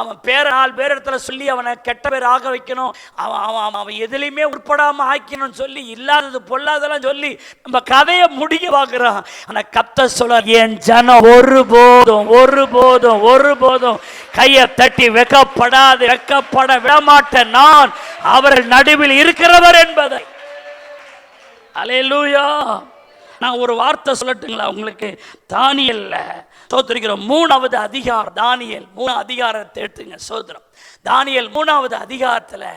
அவன் பேரை 4 பேர் இடத்துல சொல்லி அவனை கெட்ட பேர் ஆக வைக்கணும், அவன் எதுலையுமே உட்படாமல் ஆக்கணும்னு சொல்லி இல்லாதது பொல்லாதெல்லாம் சொல்லி நம்ம கதையை முடிக்க பார்க்குறான். ஆனால் கர்த்தர் சொல்றார், என் ஜனம் ஒருபோதும் கையை தட்டி வெக்கப்பட விடமாட்டேன், நான் அவர்கள் நடுவில் இருக்கிறவர் என்பதை. அல்லேலூயா. நான் ஒரு வார்த்தை சொல்லட்டுங்களா உங்களுக்கு? தானியேல்ல சோதரிக்கிறோம் 3வது அதிகாரம், தானியேல் 3 அதிகாரத்தை எடுத்துங்க. சோதரம் தானியேல் 3வது அதிகாரத்தில்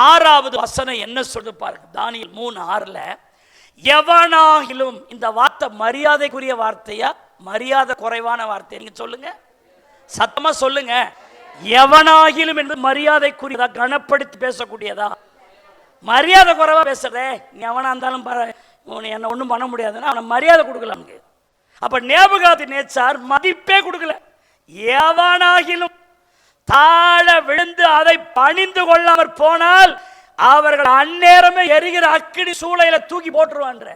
6வது வசனம் என்ன சொல்லு பாருங்க. தானியேல் 3:6 எவனாகிலும், இந்த வார்த்தை மரியாதைக்குரிய வார்த்தையா மரியாதை குறைவான வார்த்தை? நீங்க சொல்லுங்க, சத்தமா சொல்லுங்க. எவனாகிலும் என்று மரியாதைக்குரியதா, கனப்படுத்தி பேசக்கூடியதா? மரியாதை குறைவா பேசுறதே. நீ எவனா இருந்தாலும் என்ன ஒன்றும் பண்ண முடியாதுன்னா அவனை மரியாதை கொடுக்கல. அப்ப நேபுகாத்நேச்சார் மதிப்பே கொடுக்கல. எவனாகிலும் தாழ விழுந்து அதை பணிந்து கொள்ளாமற் போனால் அவர்கள் அந்நேரமே எரிகிற அக்கினி சூளையில தூக்கி போட்டுருவான்ற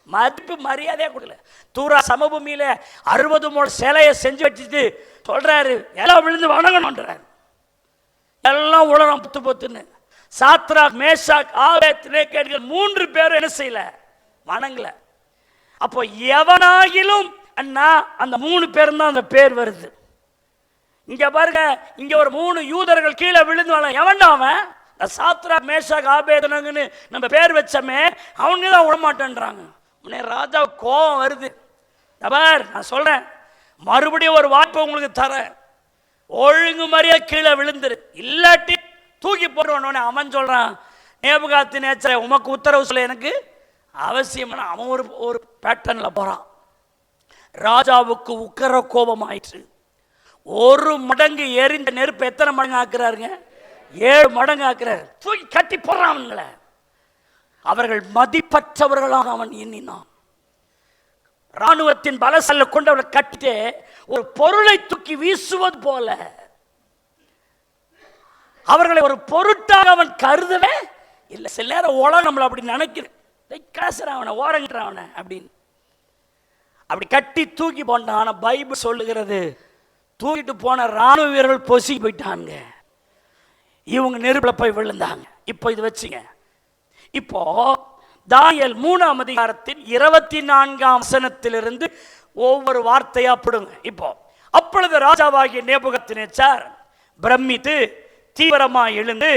மதிப்பு மரியாதையா கொடுக்கல. தூரா சமபூமியில 60 முழ சிலையை செஞ்சு வச்சுட்டு சொல்றாரு, எல்லாம் விழுந்து வணங்கணும்ன்றார். எல்லாம் உலகம் பொத்துன்னு. சாத்ராக், மேஷாக், ஆபேத்நேகோ 3 பேரும் என்ன செய்யல? வணங்கல. அப்போ எவனாகிலும் அண்ணா, அந்த 3 பேரும் தான் அந்த பேர் வருது. இங்க பாருங்க, இங்க ஒரு 3 யூதர்கள் கீழே விழுந்து எவன்டா அவன்? சாத்ராக், மேஷாக், ஆபேத்நேகோன்னு நம்ம பேர் வச்சமே, அவனுக்கு தான் விடமாட்டேன்றாங்க. உடனே ராஜா கோபம் வருது. நான் சொல்றேன், மறுபடியும் ஒரு வாய்ப்பு உங்களுக்கு தரேன், ஒழுங்கு மாதிரியா கீழே விழுந்துரு, இல்லாட்டி தூக்கி போடுவான். அவன் சொல்றான், நேபுகாத்நேச்சாரே, உமக்கு உத்தரவு சொல்ல எனக்கு அவசியம். அவன் ஒரு பேட்டர்ன்ல போறான். ராஜாவுக்கு உக்கர கோபம் ஆயிற்று. 1 மடங்கு எரிந்த நெருப்பு எத்தனை மடங்கு ஆக்குறாருங்க? 7 மடங்கு ஆக்குறாரு. தூக்கி கட்டி போடுறான் அவங்கள. அவர்கள் மதிப்பற்றவர்களாக அவன் எண்ணினான். ராணுவத்தின் பலசல்ல கொண்டு அவரை கட்டிட்டு ஒரு பொருளை தூக்கி வீசுவது போல அவர்களை ஒரு பொருட்டாக அவன் கருதவே இல்லை. சில நேரம் உலகம் நம்மளை அப்படி நினைக்கிறேன், அவனை ஓரங்கிறான் அப்படின்னு அப்படி கட்டி தூக்கி போட்டான். ஆனா பைபிள் சொல்லுகிறது, தூக்கிட்டு போன ராணுவ வீரர்கள் பொசி போயிட்டாங்க, இவங்க நெருப்புல போய் விழுந்தாங்க. இப்போ இது வச்சுங்க. இப்போ தானியேல் 3ஆம் அதிகாரத்தின் 24ஆம் வசனத்திலிருந்து ஒவ்வொரு வார்த்தையா படுங்க. இப்போ அப்பொழுது ராஜாவாகிய நேபுகாத்நேச்சார் பிரமித்து தீவிரமாய் எழுந்து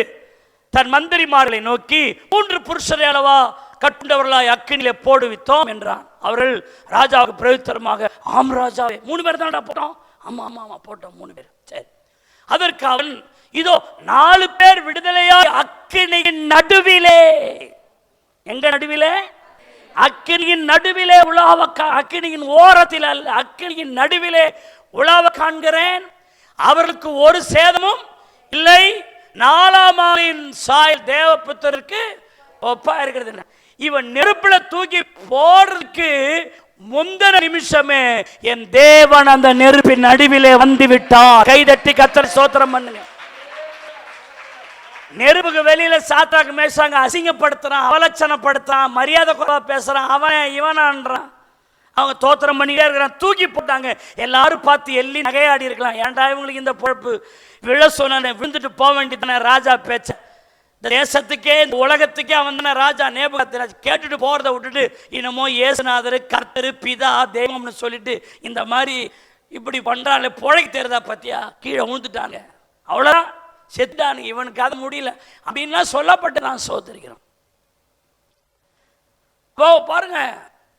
தன் மந்திரிமார்களை நோக்கி, 3 புருஷரை அளவா கட்டுண்டவர்களாய் அக்கினிலே போடுவித்தோம் என்றான். அவர்கள் ராஜாவுக்கு பிரயுத்தரமாக, ஆம் ராஜாவே, 3 பேர் தான்டா போட்டோம். ஆமா போட்டோம் 3 பேர். சரி. அதற்கு அவன், இதோ 4 பேர் விடுதலையாய் அக்கினியின் நடுவிலே, எங்க நடுவிலே? அக்கினியின் நடுவிலே உலாவ, அக்கினியின் ஓரத்தில் அல்ல, அக்கினியின் நடுவிலே உலாவ காண்கிறேன். அவர்களுக்கு ஒரு சேதமும் இல்லை. 4ஆம் ஆளின் சாயல் தேவபுத்தருக்கு ஒப்பா இருக்கிறது. இவன் நெருப்புல தூக்கி போடுறதுக்கு முந்தின நிமிஷமே என் தேவன் அந்த நெருப்பின் நடுவிலே வந்து விட்டார். கைதட்டி கர்த்தரை ஸ்தோத்திரம் பண்ணுங்க. நெருப்புக்கு வெளியில சாத்ராக், மேஷாக் அசிங்கப்படுத்துறான், அவலட்சணப்படுத்துறான், மரியாதை குறைவா பேசுறான், அவன் இவனான்றான். அவங்க தோத்திரம் பண்ணிட்டே இருக்கிறான். தூக்கி போட்டாங்க. எல்லாரும் பார்த்து எள்ளி நகையாடி இருக்கலாம். ஏன்டா இவங்களுக்கு இந்த பொழப்பு? விழ சொன்ன விழுந்துட்டு போக வேண்டியதானே ராஜா பேச்ச. இந்த தேசத்துக்கே, இந்த உலகத்துக்கே அவன் தானே ராஜா. நேபுகாத்நேச்சார் கேட்டுட்டு போறதை விட்டுட்டு இன்னமோ இயேசுநாதர், கர்த்தர், பிதா, தெய்வம்னு சொல்லிட்டு இந்த மாதிரி இப்படி பண்றாங்க. புழைக்கு தெரியுதா பத்தியா? கீழே விழுந்துட்டாங்க, அவ்வளோதான், செத்துட்டானுங்க, இவனுக்கு அது முடியல அப்படின்லாம் சொல்லப்பட்டு நான் சோதரிக்கிறோம். பாருங்க,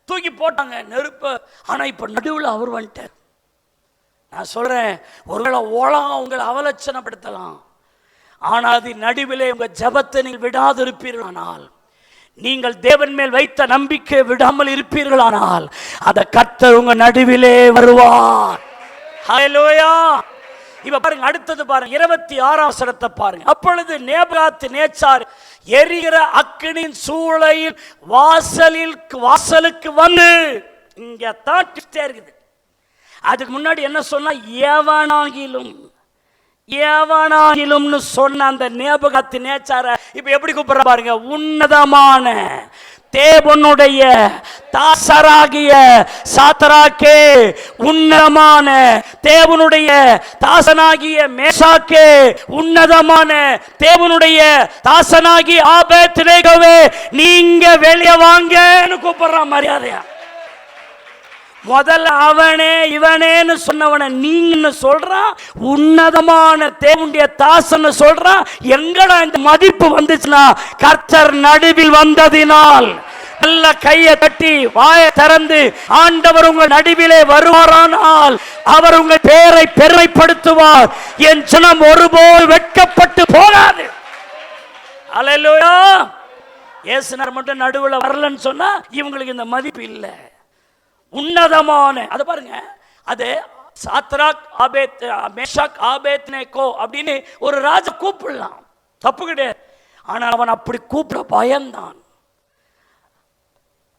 தூக்கி போட்டாங்க நெருப்பு. ஆனா இப்ப நடுவில் அவர் வந்துட்டார். நான் சொல்றேன், ஒருவேளை உலகம் உங்களை அவலட்சணப்படுத்தலாம், ஆனால் அது நடுவிலே உங்க ஜபத்தை நீங்கள் விடாது இருப்பீர்களானால், நீங்கள் தேவன் மேல் வைத்த நம்பிக்கை விடாமல் இருப்பீர்களானால், அத கர்த்தர் உங்க நடுவிலே வருவார். ஹல்லேலூயா. இப்ப பாருங்க, அடுத்தது பாருங்க, 26ஆம் வசனத்தை பாருங்க. அப்பொழுது நேபுகாத்நேச்சார் எரிகிற அக்கினியின் சூளையில் வாசலுக்கு வந்து, இங்க தான் ட்விஸ்டே இருக்குது. அதுக்கு முன்னாடி என்ன சொன்னா, எவனாகிலும்னு சொன்ன அந்த நேபுகாத்நேச்சார இப்ப எப்படி கூப்பிடுற பாருங்க, உன்னதமான தேவனுடைய தாசராகிய சாத்ராக்கே, உன்னதமான தேவனுடைய தாசனாகிய மேஷாக்கே, உன்னதமான தேவனுடைய தாசனாகிய ஆபேத்நேகோவே, நீங்க வெளியே வாங்கன்னு கூப்பிடுறான் மரியாதையா. முதல்ல அவனே இவனேன்னு சொன்னவன நீங்க சொல்றான், உன்னதமான தேவனுடைய தாசன்னு சொல்றான். எங்கடா இந்த மதிப்பு வந்துச்சுன்னா, கர்த்தர் நடுவில் வந்ததினால். நல்ல கையை தட்டி வாயை திறந்து ஆண்டவர் உங்கள் நடுவிலே வருவாரானால் அவர் உங்கள் பேரை பெருமைப்படுத்துவார். என் ஜனம் ஒருபோது வெட்கப்பட்டு போகாது. அல்லேலூயா. இயேசுநாதர் மட்டும் நடுவில் வரலன்னு சொன்னா இவங்களுக்கு இந்த மதிப்பு இல்லை. உன்னதமான அது பாருங்க, அது சாத்ராக் மேஷாக் ஆபேத்நேகோ அப்படின்னு ஒரு ராஜா கூப்பிடலாம், தப்பு கிடையாது. ஆனால் அவன் அப்படி கூப்பிட பயந்தான்.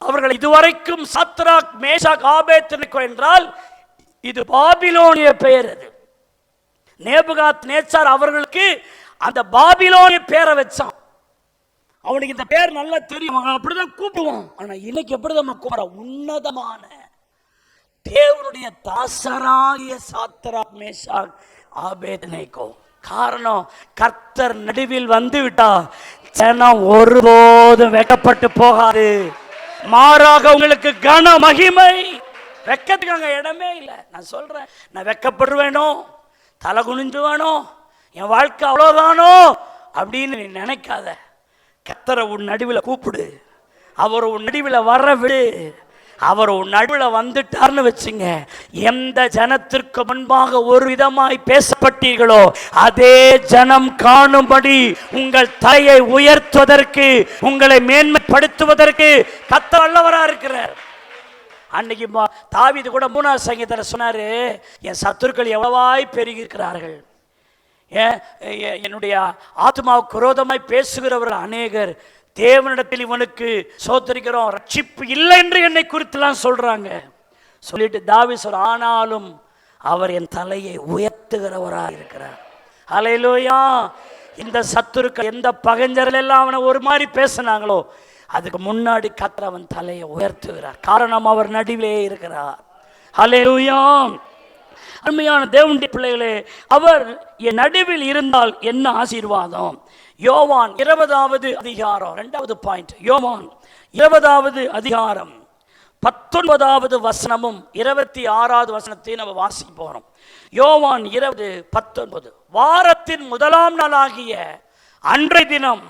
அவர்கள் இதுவரைக்கும் சாத்ராக் மேஷாக் ஆபேத்நேகோ என்றால் இது பாபிலோனிய பெயர். அது நேபுகாத்நேச்சார் அவர்களுக்கு அந்த பாபிலோனிய பேரை வச்சான். அவனுக்கு இந்த பேர் நல்லா தெரியும், அப்படிதான் கூப்பிடுவான். ஆனா இன்னைக்கு எப்படிதான் கூப்பிடுறான்? உன்னதமான தேவனுடைய தாசராகிய சாத்ராக் மேஷாக் ஆபேத்நேகோ. காரணம், கர்த்தர் நடுவில் வந்து விட்டா ஜனம் ஒருபோதும் வெட்கப்பட்டு போகாது. மாறாக உங்களுக்கு கன மகிமை. வெட்கத்துக்கு அங்க இடமே இல்லை. நான் சொல்றேன், நான் வெட்கப்படுவேனோ, தலை குனிஞ்சுவானோ, என் வாழ்க்கை அவ்வளவுதானோ அப்படின்னு நீ நினைக்காத. கர்த்தரை உன் நடுவில் கூப்பிடு, அவர் உன் நடுவில் வர விடு. அவர் உன் நடுவில் வந்துட்டார்னு வச்சுங்க, எந்த ஜனத்திற்கு முன்பாக ஒரு விதமாய் பேசப்பட்டீர்களோ அதே ஜனம் காணும்படி உங்கள் தலையை உயர்த்துவதற்கு, உங்களை மேன்மைப்படுத்துவதற்கு கர்த்தர் வல்லவரா இருக்கிறார். அன்னைக்கு தாவீது கூட 3ஆம் சங்கீதத்தில் சொன்னாரு, என் சத்துருக்கள் எவ்வளவாய் பெருகி இருக்கிறார்கள், என்னுடைய ஆத்மாவுக்கு விரோதமாய் பேசுகிறவர்கள் அநேகர், தேவனிடத்தில் இவனுக்கு சோதரிக்கிறோம், ரட்சிப்பு இல்லை என்று என்னை குறித்துலாம் சொல்றாங்க. சொல்லிட்டு தாவீது சொல்ற, ஆனாலும் அவர் என் தலையை உயர்த்துகிறவராக இருக்கிறார். ஹல்லேலூயா. இந்த சத்துருக்கள் எந்த பகைஞர்கள் எல்லாம் அவனை ஒரு மாதிரி பேசினாங்களோ அதுக்கு முன்னாடி கர்த்தர் அவன் தலையை உயர்த்துகிறார். காரணம், அவர் நடுவிலே இருக்கிறார். ஹல்லேலூயா. அருமையான தேவனுடைய பிள்ளைகளே, அவர் என் நடுவில் இருந்தால் என்ன ஆசீர்வாதம். யோவான் 20வது அதிகாரம் 2வது பாயிண்ட். யோவான் 20வது அதிகாரம் 19வது வசனமும் 26வது வசனத்தையும் நம்ம வாசிக்க போறோம். யோவான் 20:19. வாரத்தின் முதலாம் நாளாகிய அன்றைய தினம்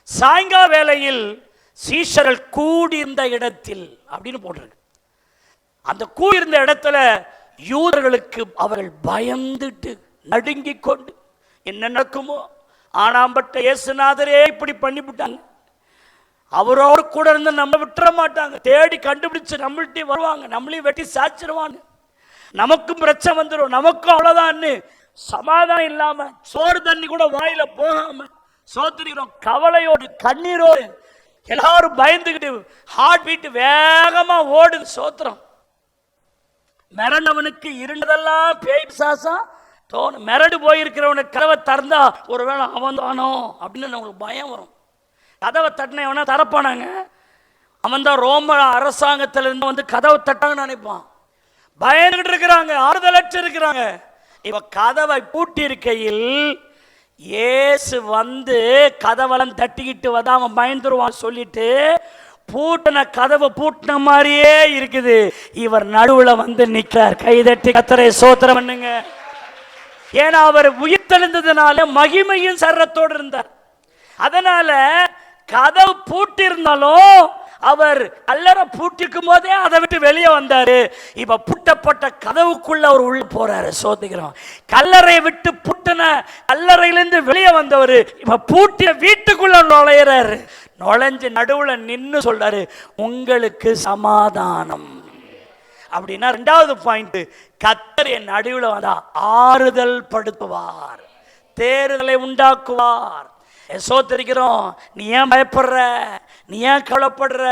சாயங்கால வேளையில் சீஷர்கள் கூடியிருந்த இடத்தில் அப்படின்னு போட்டிருக்கு. அந்த கூடியிருந்த இடத்துல யூதர்களுக்கு அவர்கள் பயந்துட்டு நடுங்கிக் கொண்டு என்ன நடக்குமோ, ஆனாம்பட்ட இயேசுநாதரே இப்படி பண்ணிவிட்டாங்க, அவரோடு கூட இருந்து நம்ம விட்டுற மாட்டாங்க, தேடி கண்டுபிடிச்சு நம்மள்கிட்ட வருவாங்க, நம்மளையும் வெட்டி சாச்சிருவாங்க, நமக்கும் பிரச்சனை வந்துடும், நமக்கும் அவ்வளவுதான் சமாதானம் இல்லாம சோறு தண்ணி கூட வாயில போகாம சோத்திரிக்கிறோம், கவலையோடு கண்ணீரோடு எல்லாரும் பயந்துக்கிட்டு ஹார்ட் பீட் வேகமா ஓடுது. சோத்திரம். மிரண்டவனுக்கு இருண்டதெல்லாம் பேய் பிசாசா தோணும். மிரண்டு போயிருக்கிறவனுக்கு கதவை திறந்தா ஒருவேளை அவன் தானோ அப்படின்னு நம்மளுக்கு பயம் வரும். கதவை தட்டினவனா தரப்பானாங்க, அவன் தான் ரோம அரசாங்கத்திலிருந்து வந்து கதவை தட்டாங்கன்னு நினைப்பான். பயந்துகிட்டு இருக்கிறாங்க, ஆறுதலற்று இருக்கிறாங்க. இப்ப கதவை பூட்டி இருக்கையில் இயேசு வந்து கதவெல்லாம் தட்டிக்கிட்டு வந்தா அவன் பயந்துருவான் சொல்லிட்டு பூட்டின கதவை பூட்டின மாதிரியே இருக்குது. இவர் நடுவுல வந்து நிற்கிறார். கைதட்டி கர்த்தரை ஸ்தோத்திரம் பண்ணுங்க. ஏன்னா அவர் உயிர்த்தெழுந்ததுனால மகிமையும் சரத்தோடு இருந்தார். அதனால கதவு பூட்டி இருந்தாலும் அவர் கல்லறை பூட்டிக்கும் போதே அதை விட்டு வெளியே வந்தாரு. இப்ப பூட்டப்பட்ட கதவுக்குள்ள அவர் உள்ள போறாரு. சோதிக்கிறோம். கல்லறை விட்டு பூட்டின கல்லறையிலிருந்து வெளியே வந்தவர் இப்ப பூட்டிய வீட்டுக்குள்ள நுழையிறாரு. நுழைஞ்சு நடுவுல நின்று சொல்றாரு, உங்களுக்கு சமாதானம். அப்படின்னா 2வது பாயிண்ட், கர்த்தர் என் நடுவில் வந்தா ஆறுதல் படுத்துவார், தேறுதலை உண்டாக்குவார். சோத்திருக்கிறோம். நீ ஏன் பயப்படுற, நீ ஏன் கவலைப்படுற,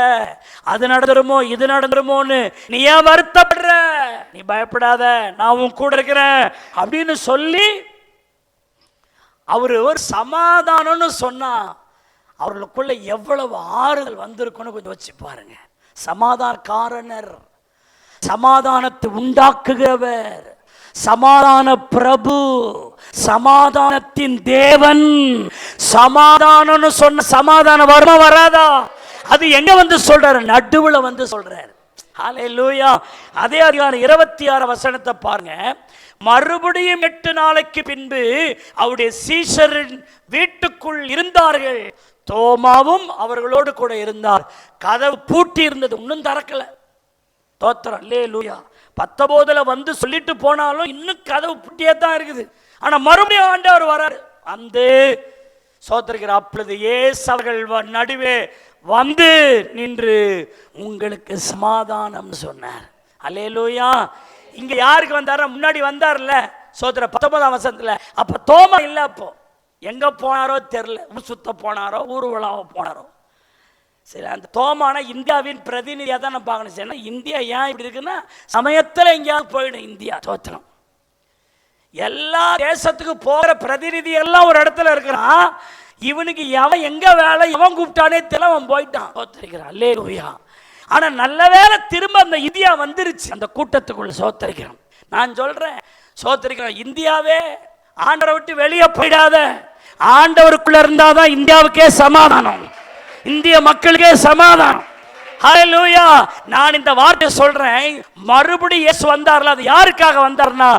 அது நடந்துருமோ இது நடந்துருமோன்னு நீ ஏன் வருத்தப்படுற, நீ பயப்படாத, நான் உன் கூட இருக்கிறேன் அப்படின்னு சொல்லி அவரு ஒரு சமாதானம்னு சொன்னா அவர்களுக்குள்ள எவ்வளவு ஆறுதல் வந்திருக்குன்னு கொஞ்சம் வச்சு பாருங்க. சமாதான காரணர், சமாதானத்தை உண்டாக்குகிறவர், சமாதான பிரபு, சமாதானத்தின் தேவன். சமாதானம்னு சொன்ன சமாதானம் வருமா வராதா? அது எங்க வந்து சொல்றாரு? நடுவுல வந்து சொல்றாரு. ஹல்லேலூயா. அதே அதிகாரம் 26 வசனத்தை பாருங்க. மறுபடியும் 8 நாளைக்கு பின்பு அவருடைய சீஷரின் வீட்டுக்குள் இருந்தார்கள். தோமாவும் அவர்களோடு கூட இருந்தார். கதவு பூட்டி இருந்தது, இன்னும் திறக்கல. தோத்திரம், அல்லேலூயா. 19 வந்து சொல்லிட்டு போனாலும் இன்னும் கதவு பூட்டியே தான் இருக்குது. ஆனா மறுபடியும் ஆண்டவர் வராரு. வந்து சோத்திரிக்கிற அப்பொழுது இயேசு அவர்கள் நடுவே வந்து நின்று உங்களுக்கு சமாதானம் சொன்னார். அல்லேலூயா. இங்க யாருக்கு வந்தார? முன்னாடி வந்தார்ல சோத்திர 19ஆம் வசனத்துல. அப்ப தோமா இல்ல. அப்போ எங்க போனாரோ தெரியல. ஊர் சுத்த போனாரோ, ஊர்வலாவ போனாரோ. சரி, அந்த தோமான இந்தியாவின் பிரதிநிதியா தான் நான் பார்க்கணும். சரி, இந்தியா ஏன் இப்படி இருக்குன்னா சமயத்துல எங்கேயாவது போயிடும் இந்தியா. தோத்திரம். எல்லா தேசத்துக்கு போகிற பிரதிநிதி எல்லாம் ஒரு இடத்துல இருக்கிறான். இவனுக்கு எவன் எங்க வேலை எவன் கூப்பிட்டானே தெரியல, அவன் போயிட்டான். சோத்திரிக்கிறான். அல்லேலூயா. ஆனா நல்ல வேளை திரும்ப அந்த இந்தியா வந்துருச்சு அந்த கூட்டத்துக்குள்ள. சோத்திரிக்கிறான். நான் சொல்றேன், சோத்திரிக்கிறான், இந்தியாவே ஆண்டவரை விட்டு வெளியே போயிடாத. ஆண்டவருக்குள்ள இருந்தாதான் இந்தியாவுக்கே சமாதானம், இந்திய மக்களுக்கே சமாதானம். ஹல்லேலூயா. நான் இந்த வார்த்தை சொல்றேன், மறுபடியும் இயேசு வந்தார்ல, அது யாருக்காக வந்தார்னா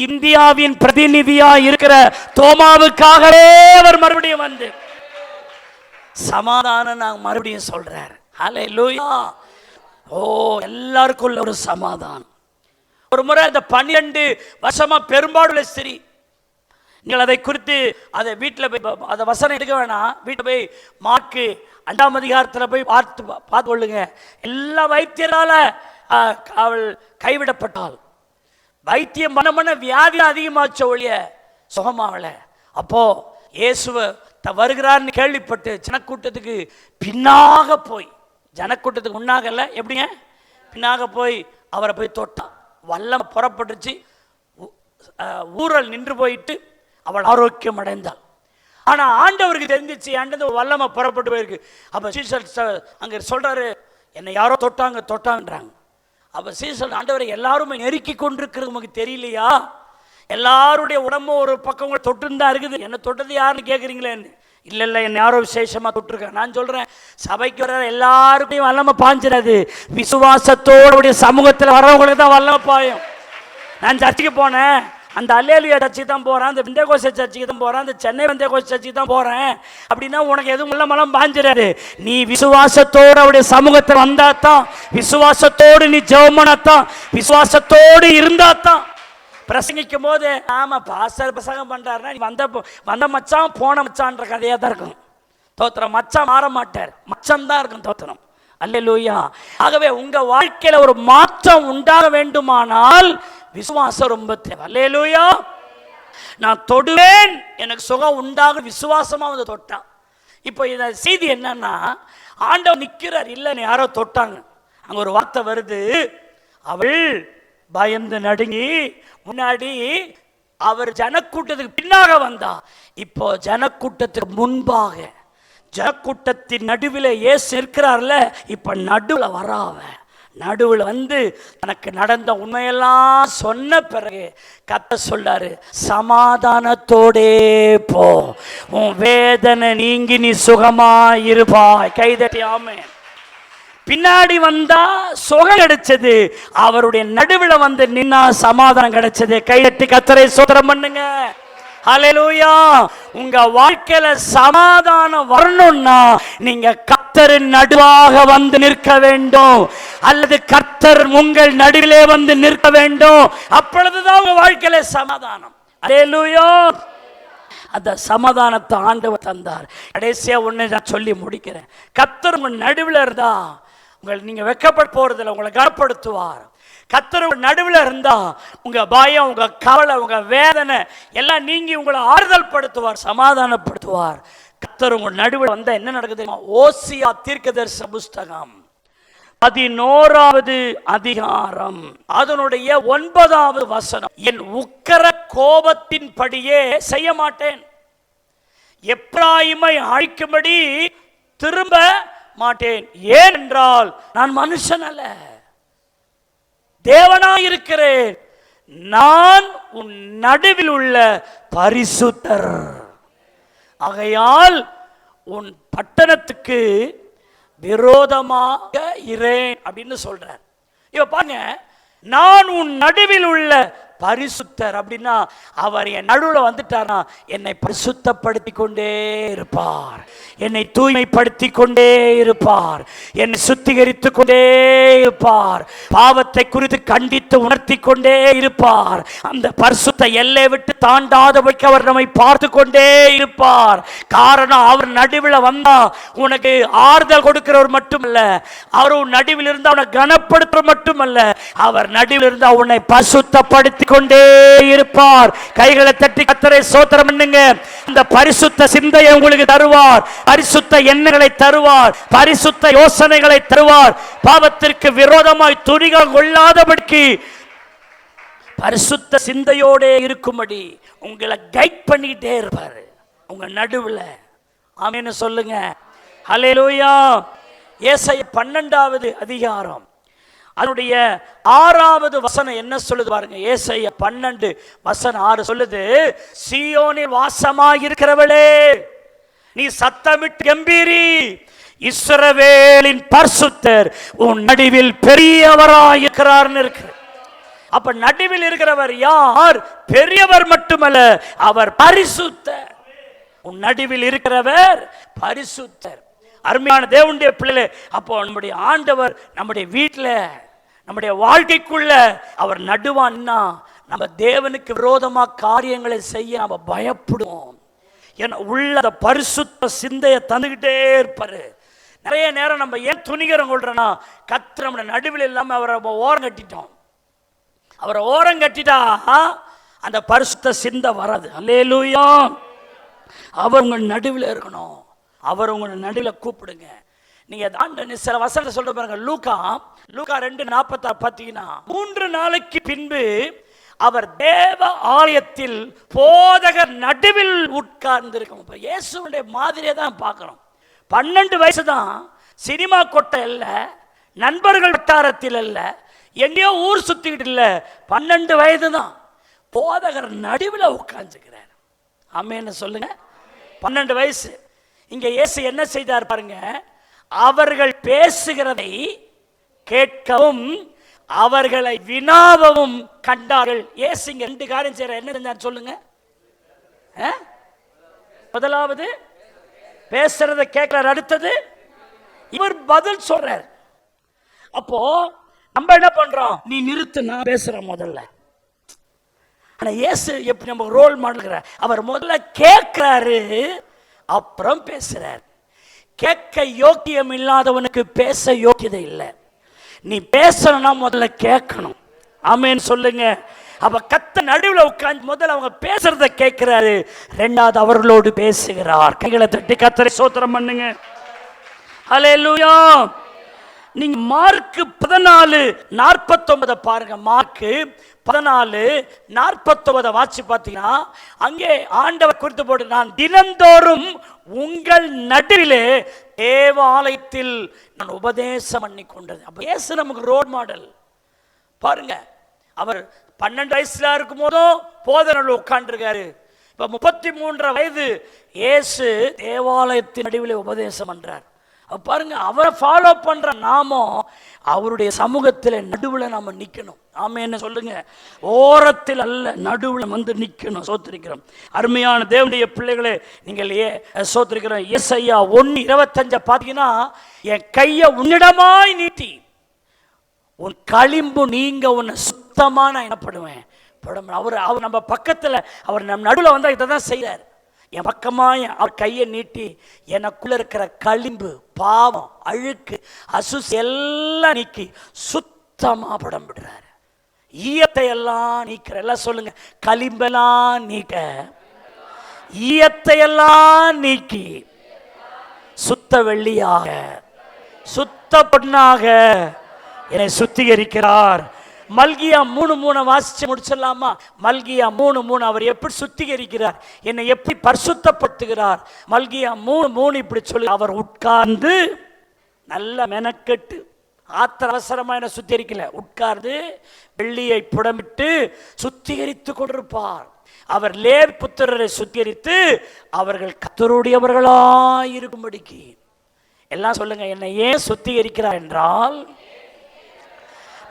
இந்தியாவின் பிரதிநிதியா இருக்கிற தோமாவுக்காகவே அவர் மறுபடியும் வந்து சமாதானம் நான் மறுபடியும் சொல்றார். ஹல்லேலூயா. ஓ, எல்லாருக்குள்ள ஒரு சமாதானம். ஒரு முறை அந்த 12 வருஷமா பெரும்பாடுள்ள ஸ்திரீ, நீங்கள் அதை குறித்து அதை வீட்டில் போய் அதை வசனம் எடுக்க வேணாம், வீட்டில் போய் மார்க்கு 2ஆம் அதிகாரத்தில் போய் பார்த்து கொள்ளுங்க. எல்லா வைத்தியரால அவள் கைவிடப்பட்டாள். வைத்தியம் பண்ண வியாதி அதிகமாச்ச ஒழிய சுகமாகல. அப்போ இயேசுவ வருகிறார்னு கேள்விப்பட்டு ஜனக்கூட்டத்துக்கு பின்னாக போய், ஜனக்கூட்டத்துக்கு முன்னாகல, எப்படிங்க பின்னாக போய் அவரை போய் தொட்டான். வல்லம் புறப்பட்டுச்சு. ஊரல் நின்று போயிட்டு அவள் ஆரோக்கியம் அடைந்தாள். ஆனா ஆண்டவருக்கு தெரிஞ்சிச்சு, ஆண்டது வல்லமை புறப்பட்டு போயிருக்கு. அப்ப சீசல் அங்க சொல்றாரு, என்னை யாரோ தொட்டாங்கன்றாங்க. அப்ப சீசல், ஆண்டவரை எல்லாருமே நெருக்கி கொண்டிருக்கிறது உமக்கு தெரியலையா? எல்லாருடைய உடம்பு ஒரு பக்கம் தொட்டுன்னு இருக்குது, என்ன தொட்டது யாருன்னு கேட்குறீங்களேன்னு. இல்லை என்ன யாரோ விசேஷமா தொட்டிருக்கேன். நான் சொல்றேன், சபைக்கு வர எல்லாருக்கும் வல்லமை பாஞ்சிடாது. விசுவாசத்தோடைய சமூகத்தில் வரவங்களுக்கு தான் வல்லமை பாயும். நான் சர்ச்சுக்கு போனேன், அந்த அல்லேலூயா சர்ச்சுக்கு தான் போகிறேன், அந்த பெந்தேகோஸ்தே சர்ச்சுக்கு தான் போகிறேன், அந்த சென்னை பெந்தேகோஸ்தே சர்ச்சுக்கு தான் போகிறேன் அப்படின்னா உனக்கு எதுவும் வல்லமெல்லாம் பாஞ்சிடாது. நீ விசுவாசத்தோடு அவருடைய சமூகத்தில் வந்தா தான், விசுவாசத்தோடு நீ ஜெபம் பண்ணாதான், விசுவாசத்தோடு இருந்தா தான். பிரசங்கிக்கும் போது ஆமா பாஸ்டர் பிரசங்கம் பண்றாருன்னா நீ வந்த மச்சான் போன மச்சான்ற கதையா தான் இருக்கும். தோத்திரம். மச்சான் மாற மாட்டார், மச்சான் தான் இருக்கும். தோத்திரம். அல்லேலூயா. ஆகவே உங்க வாழ்க்கையில ஒரு மாற்றம் உண்டாக வேண்டுமானால் விசுவாசம் ரொம்ப தேவை. அல்லேலூயா. நான் தொடுவேன், எனக்கு சுகம் உண்டாக விசுவாசமா வந்து தொட்டான். இப்போ இந்த செய்தி என்னன்னா, ஆண்டவர் நிற்கிறார், இல்லைன்னு யாரோ தொட்டாங்க. அங்க ஒரு வார்த்தை வருது, அவள் பயந்து நடுங்கி முன்னாடி அவர் ஜனக்கூட்டத்துக்கு பின்னாக வந்தா. இப்போ ஜனக்கூட்டத்துக்கு முன்பாக, ஜனக்கூட்டத்தின் நடுவில் இயேசு இருக்கிறார்ல, இப்ப நடுவில் வராவ, நடுவில் வந்து எனக்கு நடந்த உண்மையெல்லாம் சொன்ன பிறகு கத்த சொல்லாரு, சமாதானத்தோடே போ, உன் வேதனை நீங்கி நீ சுகமா இருப்பாய். கைதட்டி ஆமென். பின்னாடி வந்தா சுகம் கிடைச்சது, அவருடைய நடுவில் வந்து நின்னா சமாதானம் கிடைச்சது. கைதட்டி கர்த்தரை ஸ்தோத்திரம் பண்ணுங்க. ஹல்லேலூயா. உங்க வாழ்க்கையில சமாதானம் வரணும்னா நீங்க கர்த்தரின் நடுவாக வந்து நிற்க வேண்டும், அல்லது கர்த்தர் உங்கள் நடுவிலே வந்து நிற்க வேண்டும். அப்பொழுதுதான் உங்க வாழ்க்கையில சமாதானம். ஹல்லேலூயா. அந்த சமாதானத்தை ஆண்டவர் தந்தார். கடைசியா ஒண்ணு நான் சொல்லி முடிக்கிறேன். கர்த்தர் உங்க நடுவில் இருந்தா நீங்க வெட்கப்பட்டு போறதில்லை, உங்களை கனப்படுத்துவார். கர்த்தர் உங்க நடுவில் இருந்தா உங்க பயம், உங்க கவலை, உங்க வேதனை எல்லாம் நீங்கி உங்களை ஆறுதல் படுத்துவார், சமாதானப்படுத்துவார். கர்த்தர் உங்க நடுவில் வந்தா என்ன நடக்குது? ஓசியா தீர்க்கதரிசன புஸ்தகம் 11வது அதிகாரம் அதனுடைய 9வது வசனம். என் உக்கிர கோபத்தின் படியே செய்ய மாட்டேன், எப்பிராயீமை அழிக்கும்படி திரும்ப மாட்டேன். ஏனென்றால் நான் மனுஷன் அல்ல, தேவனாயிருக்கிறேன். நான் உன் நடுவில் உள்ள பரிசுத்தர். ஆகையால் உன் பட்டணத்துக்கு விரோதமாக இரேன் அப்படின்னு சொல்றார். இப்ப பாருங்க, நான் உன் நடுவில் உள்ள பரிசுத்தர் அப்படின்னா அவர் என் நடுவில் வந்துட்டார்னா என்னை பரிசுத்தப்படுத்தி கொண்டே இருப்பார், என்னை தூய்மைப்படுத்தி கொண்டே இருப்பார், என்னை சுத்திகரித்து கொண்டே இருப்பார், பாவத்தை குறித்து கண்டித்து உணர்த்தி கொண்டே இருப்பார். அந்த பரிசுத்த எல்லை விட்டு தாண்டாதபடிக்கு அவர் நம்மை பார்த்து கொண்டே இருப்பார். காரணம், அவர் நடுவில் வந்தா உனக்கு ஆறுதல் கொடுக்கிறவர் மட்டுமல்ல, அவர் உன் நடுவில் இருந்தா அவனை கனப்படுத்துற மட்டுமல்ல, அவர் நடுவில் இருந்தா உன்னை பரிசுத்தப்படுத்தி கொண்டே இருப்பார். கைகளை தட்டி கர்த்தரை ஸ்தோத்திரம் பண்ணுங்க. இந்த பரிசுத்த சிந்தையை உங்களுக்கு தருவார், பரிசுத்த எண்ணங்களை தருவார், பரிசுத்த யோசனைகளை தருவார். பாவத்திற்கு விரோதமாய் துணிகள் கொள்ளாதபடிக்கு பரிசுத்த சிந்தையோட இருக்கும்படி உங்களை கைட் பண்ணிட்டே இருப்பாரு உங்க நடுவுல. ஆமென் சொல்லுங்க. ஹல்லேலூயா. ஏசாயா 12வது அதிகாரம் அதனுடைய 6வது வசனம் என்ன சொல்லுது பாருங்க. ஏசாயா 12:6 சொல்லுது, சீயோனில் வாசமாயிருக்கிறவளே நீ சத்தமிட்டு கம்பீரி, இஸ்ரவேலின் பரிசுத்தர் உன் நடுவில் பெரியவராயிருக்கிறார்னு இருக்கு. அப்ப நடுவில் இருக்கிறவர் யார்? பெரியவர் மட்டுமல்ல, அவர் பரிசுத்தர். உன் நடுவில் இருக்கிறவர் பரிசுத்தர். அருமையான தேவனுடைய பிள்ளைகளே, அப்போ நம்முடைய ஆண்டவர் நம்முடைய வீட்டில் நம்முடைய வாழ்க்கைக்குள்ள அவர் நடுவான்னா நம்ம தேவனுக்கு விரோதமாக காரியங்களை செய்ய நம்ம பயப்படுவோம். ஏன்னா உள்ள பரிசுத்த சிந்தையை தந்துகிட்டே இருப்பாரு. நிறைய நேரம் நம்ம ஏன் துணிகரம் கொள்றோம்னா, கர்த்தர் நம்முடைய நடுவில் இல்லாமல் அவரை ஓரம் கட்டிட்டோம். அவரை ஓரம் கட்டிட்டா அந்த பரிசுத்த சிந்தை வராது. அல்லேலூயா. அவர் உங்கள் நடுவில் இருக்கணும், அவர் உங்களை நடுவில் கூப்பிடுங்க. நீங்க சில வசனத்தை சொல்ற பாருங்க. லூக்கா 2:46 பார்த்தீங்கன்னா, 3 நாளைக்கு பின்பு அவர் தேவ ஆலயத்தில் போதகர் நடுவில் உட்கார்ந்து இருக்கும். இப்ப இயேசுடைய மாதிரியே தான் பார்க்கிறோம். 12 வயசு தான், சினிமா கொட்டை இல்ல, நண்பர்கள் வட்டாரத்தில் இல்ல, எங்கேயோ ஊர் சுத்திக்கிட்டு இல்ல, 12 வயது தான். போதகர் நடுவில் உட்கார்ந்துக்கிறார். ஆமென்னு சொல்லுங்க. 12 வயசு. இங்க இயேசு என்ன செய்தார் பாருங்க. அவர்கள் பேசுகிறதை கேட்கவும் அவர்களை வினாவும் கண்டார்கள். இயேசு இங்க 2 காரியம் செய்யற. என்ன செஞ்சார் சொல்லுங்க. முதலாவது பேசுறதை கேட்கிறார், அடுத்தது இவர் பதில் சொல்றார். அப்போ நம்ம என்ன பண்றோம்? நீ நிறுத்து, நான் பேசுறேன் முதல்ல. ஆனா இயேசு எப்படி நம்ம ரோல் மாடல்? அவர் முதல்ல கேட்கிறாரு, அப்புறம் பேசுறார். கேட்க யோக்கியம் இல்லாதவனுக்கு பேச யோக்கியதை இல்லை. நீ பேசணும்னா முதல்ல கேட்கணும். ஆமென் சொல்லுங்க. அப்ப கர்த்தர் நடுவில் உட்கார்ந்து முதல்ல அவங்க பேசுறத கேட்கிறாரு, ரெண்டாவது அவர்களோடு பேசுகிறார். கைகளை தட்டி கர்த்தரை ஸ்தோத்திரம் பண்ணுங்க. ஹல்லேலூயா. நீங்க மார்க் 14:49 பாருங்க. மார்க் 14:49 வாசி பார்த்தீங்கன்னா, அங்கே ஆண்டவர் குறித்து போட்டு, நான் தினந்தோறும் உங்கள் நடுவிலே தேவாலயத்தில் நான் உபதேசம் பண்ணி கொண்டது. அப்ப இயேசு நமக்கு ரோல் மாடல் பாருங்க. அவர் 12 வயசுல இருக்கும் போதும் போதனையில் உட்கார்ந்துருக்காரு. இப்ப 33 வயது இயேசு தேவாலயத்தின் நடுவிலே உபதேசம் பண்றார். பாருங்க, அவரை ஃபாலோ பண்ற நாமும் அவருடைய சமூகத்தில் நடுவில் நாம நிக்கணும். ஆமென்னு சொல்லுங்க. ஓரத்தில் அல்ல, நடுவில் வந்து நிக்கணும். சோத்திரிக்கிறோம். அருமையான தேவனுடைய பிள்ளைகளே, நீங்கள் சோத்திரிக்கிறோம். ஏசாயா 1:25 பார்த்தீங்கன்னா, என் கையை உன்னிடமாய் நீட்டி உன் களிம்பு நீங்க உன்னை சுத்தமா நான் எனப்படுவேன். அவர் நம்ம பக்கத்தில், அவர் நம்ம நடுவில் வந்தா இதை தான் செய்யறார். என் பக்கமா அவர் கையை நீட்டி எனக்குள்ள இருக்கிற களிம்பு, பாவம், அழுக்கு, அசுஸ் எல்லாம் நீக்கி சுத்தமா படம் விடுறாரு. ஈயத்தை எல்லாம் நீக்கிற. எல்லாம் சொல்லுங்க. களிம்பெல்லாம் நீக்க, ஈயத்தை எல்லாம் நீக்கி சுத்த வெள்ளியாக, சுத்த பொன்னாக என்னை சுத்திகரிக்கிறார். மல்கியா 3:3 வாசிச்சு முடிச்சிடலாமா? மல்கியா 3:3 அவர் எப்படி சுத்திகரிக்கிறார், என்னை எப்படி பரிசுத்தப்படுத்துகிறார். மல்கியா 3:3 இப்படி சொல்லி, அவர் உட்கார்ந்து நல்ல மெனக்கெட்டு, ஆத்திர அவசரமா என்ன சுத்திகரிக்கல, உட்கார்ந்து வெள்ளியை புடமிட்டு சுத்திகரித்து கொண்டிருப்பார். அவர் லேவி புத்திரரை சுத்திகரித்து அவர்கள் கர்த்தருடையவர்களாய் இருக்கும்படிக்கு. எல்லாம் சொல்லுங்க, என்னை ஏன் சுத்திகரிக்கிறார் என்றால்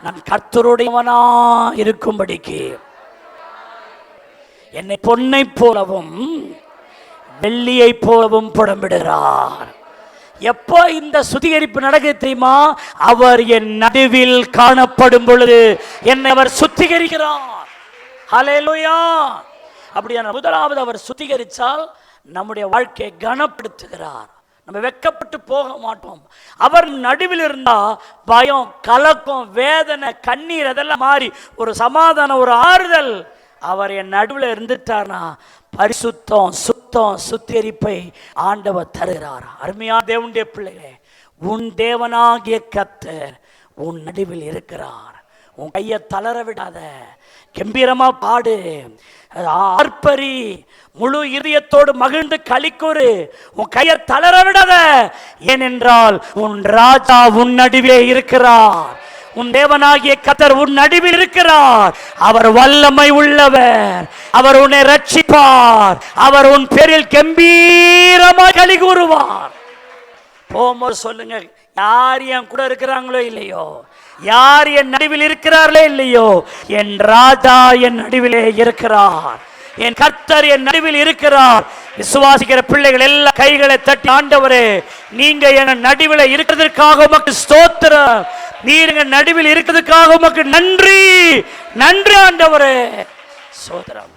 நான் கர்த்தருடையவனா இருக்கும்படிக்கு. என்னை பொன்னை போலவும் வெள்ளியை போலவும் புடமிடுகிறார். எப்போ இந்த சுத்திகரிப்பு நடக்குது தெரியுமா? அவர் என் நடுவில் காணப்படும் பொழுது என்னை அவர் சுத்திகரிக்கிறார். ஹல்லேலூயா. அப்படியான முதலாவது அவர் சுத்திகரித்தால் நம்முடைய வாழ்க்கையை கனப்படுத்துகிறார். நம்ம வெட்கப்பட்டு போக மாட்டோம். அவர் நடுவில் இருந்தா பயம், கலக்கம், வேதனை, கண்ணீர் அதெல்லாம் மாறி ஒரு சமாதானம், ஒரு ஆறுதல். அவர் என் நடுவில் இருந்துட்டார்னா பரிசுத்தம், சுத்தம், சுத்திகரிப்பை ஆண்டவர் தருகிறார். அருமையா தேவனுடைய பிள்ளைகளே, உன் தேவனாகிய கர்த்தர் உன் நடுவில் இருக்கிறார். உன் கையை தளர விடாத, கம்பீரமா பாடு, ஆர்ப்பரி, முழு இதயத்தோடு மகிழ்ந்து களிக்கூறு, உன் கையை தளர விடாத. ஏனென்றால் உன் ராஜா உன் நடுவே இருக்கிறார். உன் தேவனாகிய கர்த்தர் உன் நடுவில் இருக்கிறார். அவர் வல்லமை உள்ளவர். அவர் உன்னை ரட்சிப்பார். அவர் உன் பேரில் கம்பீரமாக களி கூறுவார். போகும்போது சொல்லுங்க, யார் என் கூட இருக்கிறாங்களோ இல்லையோ, யார் என் நடுவில் இருக்கிறார்களோ இல்லையோ, என் ராஜா என் நடுவிலே இருக்கிறார். என் கர்த்தர் என் நடுவில் இருக்கிறார். விசுவாசிக்கிற பிள்ளைகள் எல்லா கைகளை தட்டி, ஆண்டவரே நீங்க என் நடுவில் இருக்கிறதுக்காக உமக்கு ஸ்தோத்திரம், நீங்க நடுவில் இருக்கிறதுக்காக உமக்கு நன்றி, நன்றி ஆண்டவரே, ஸ்தோத்திரம்.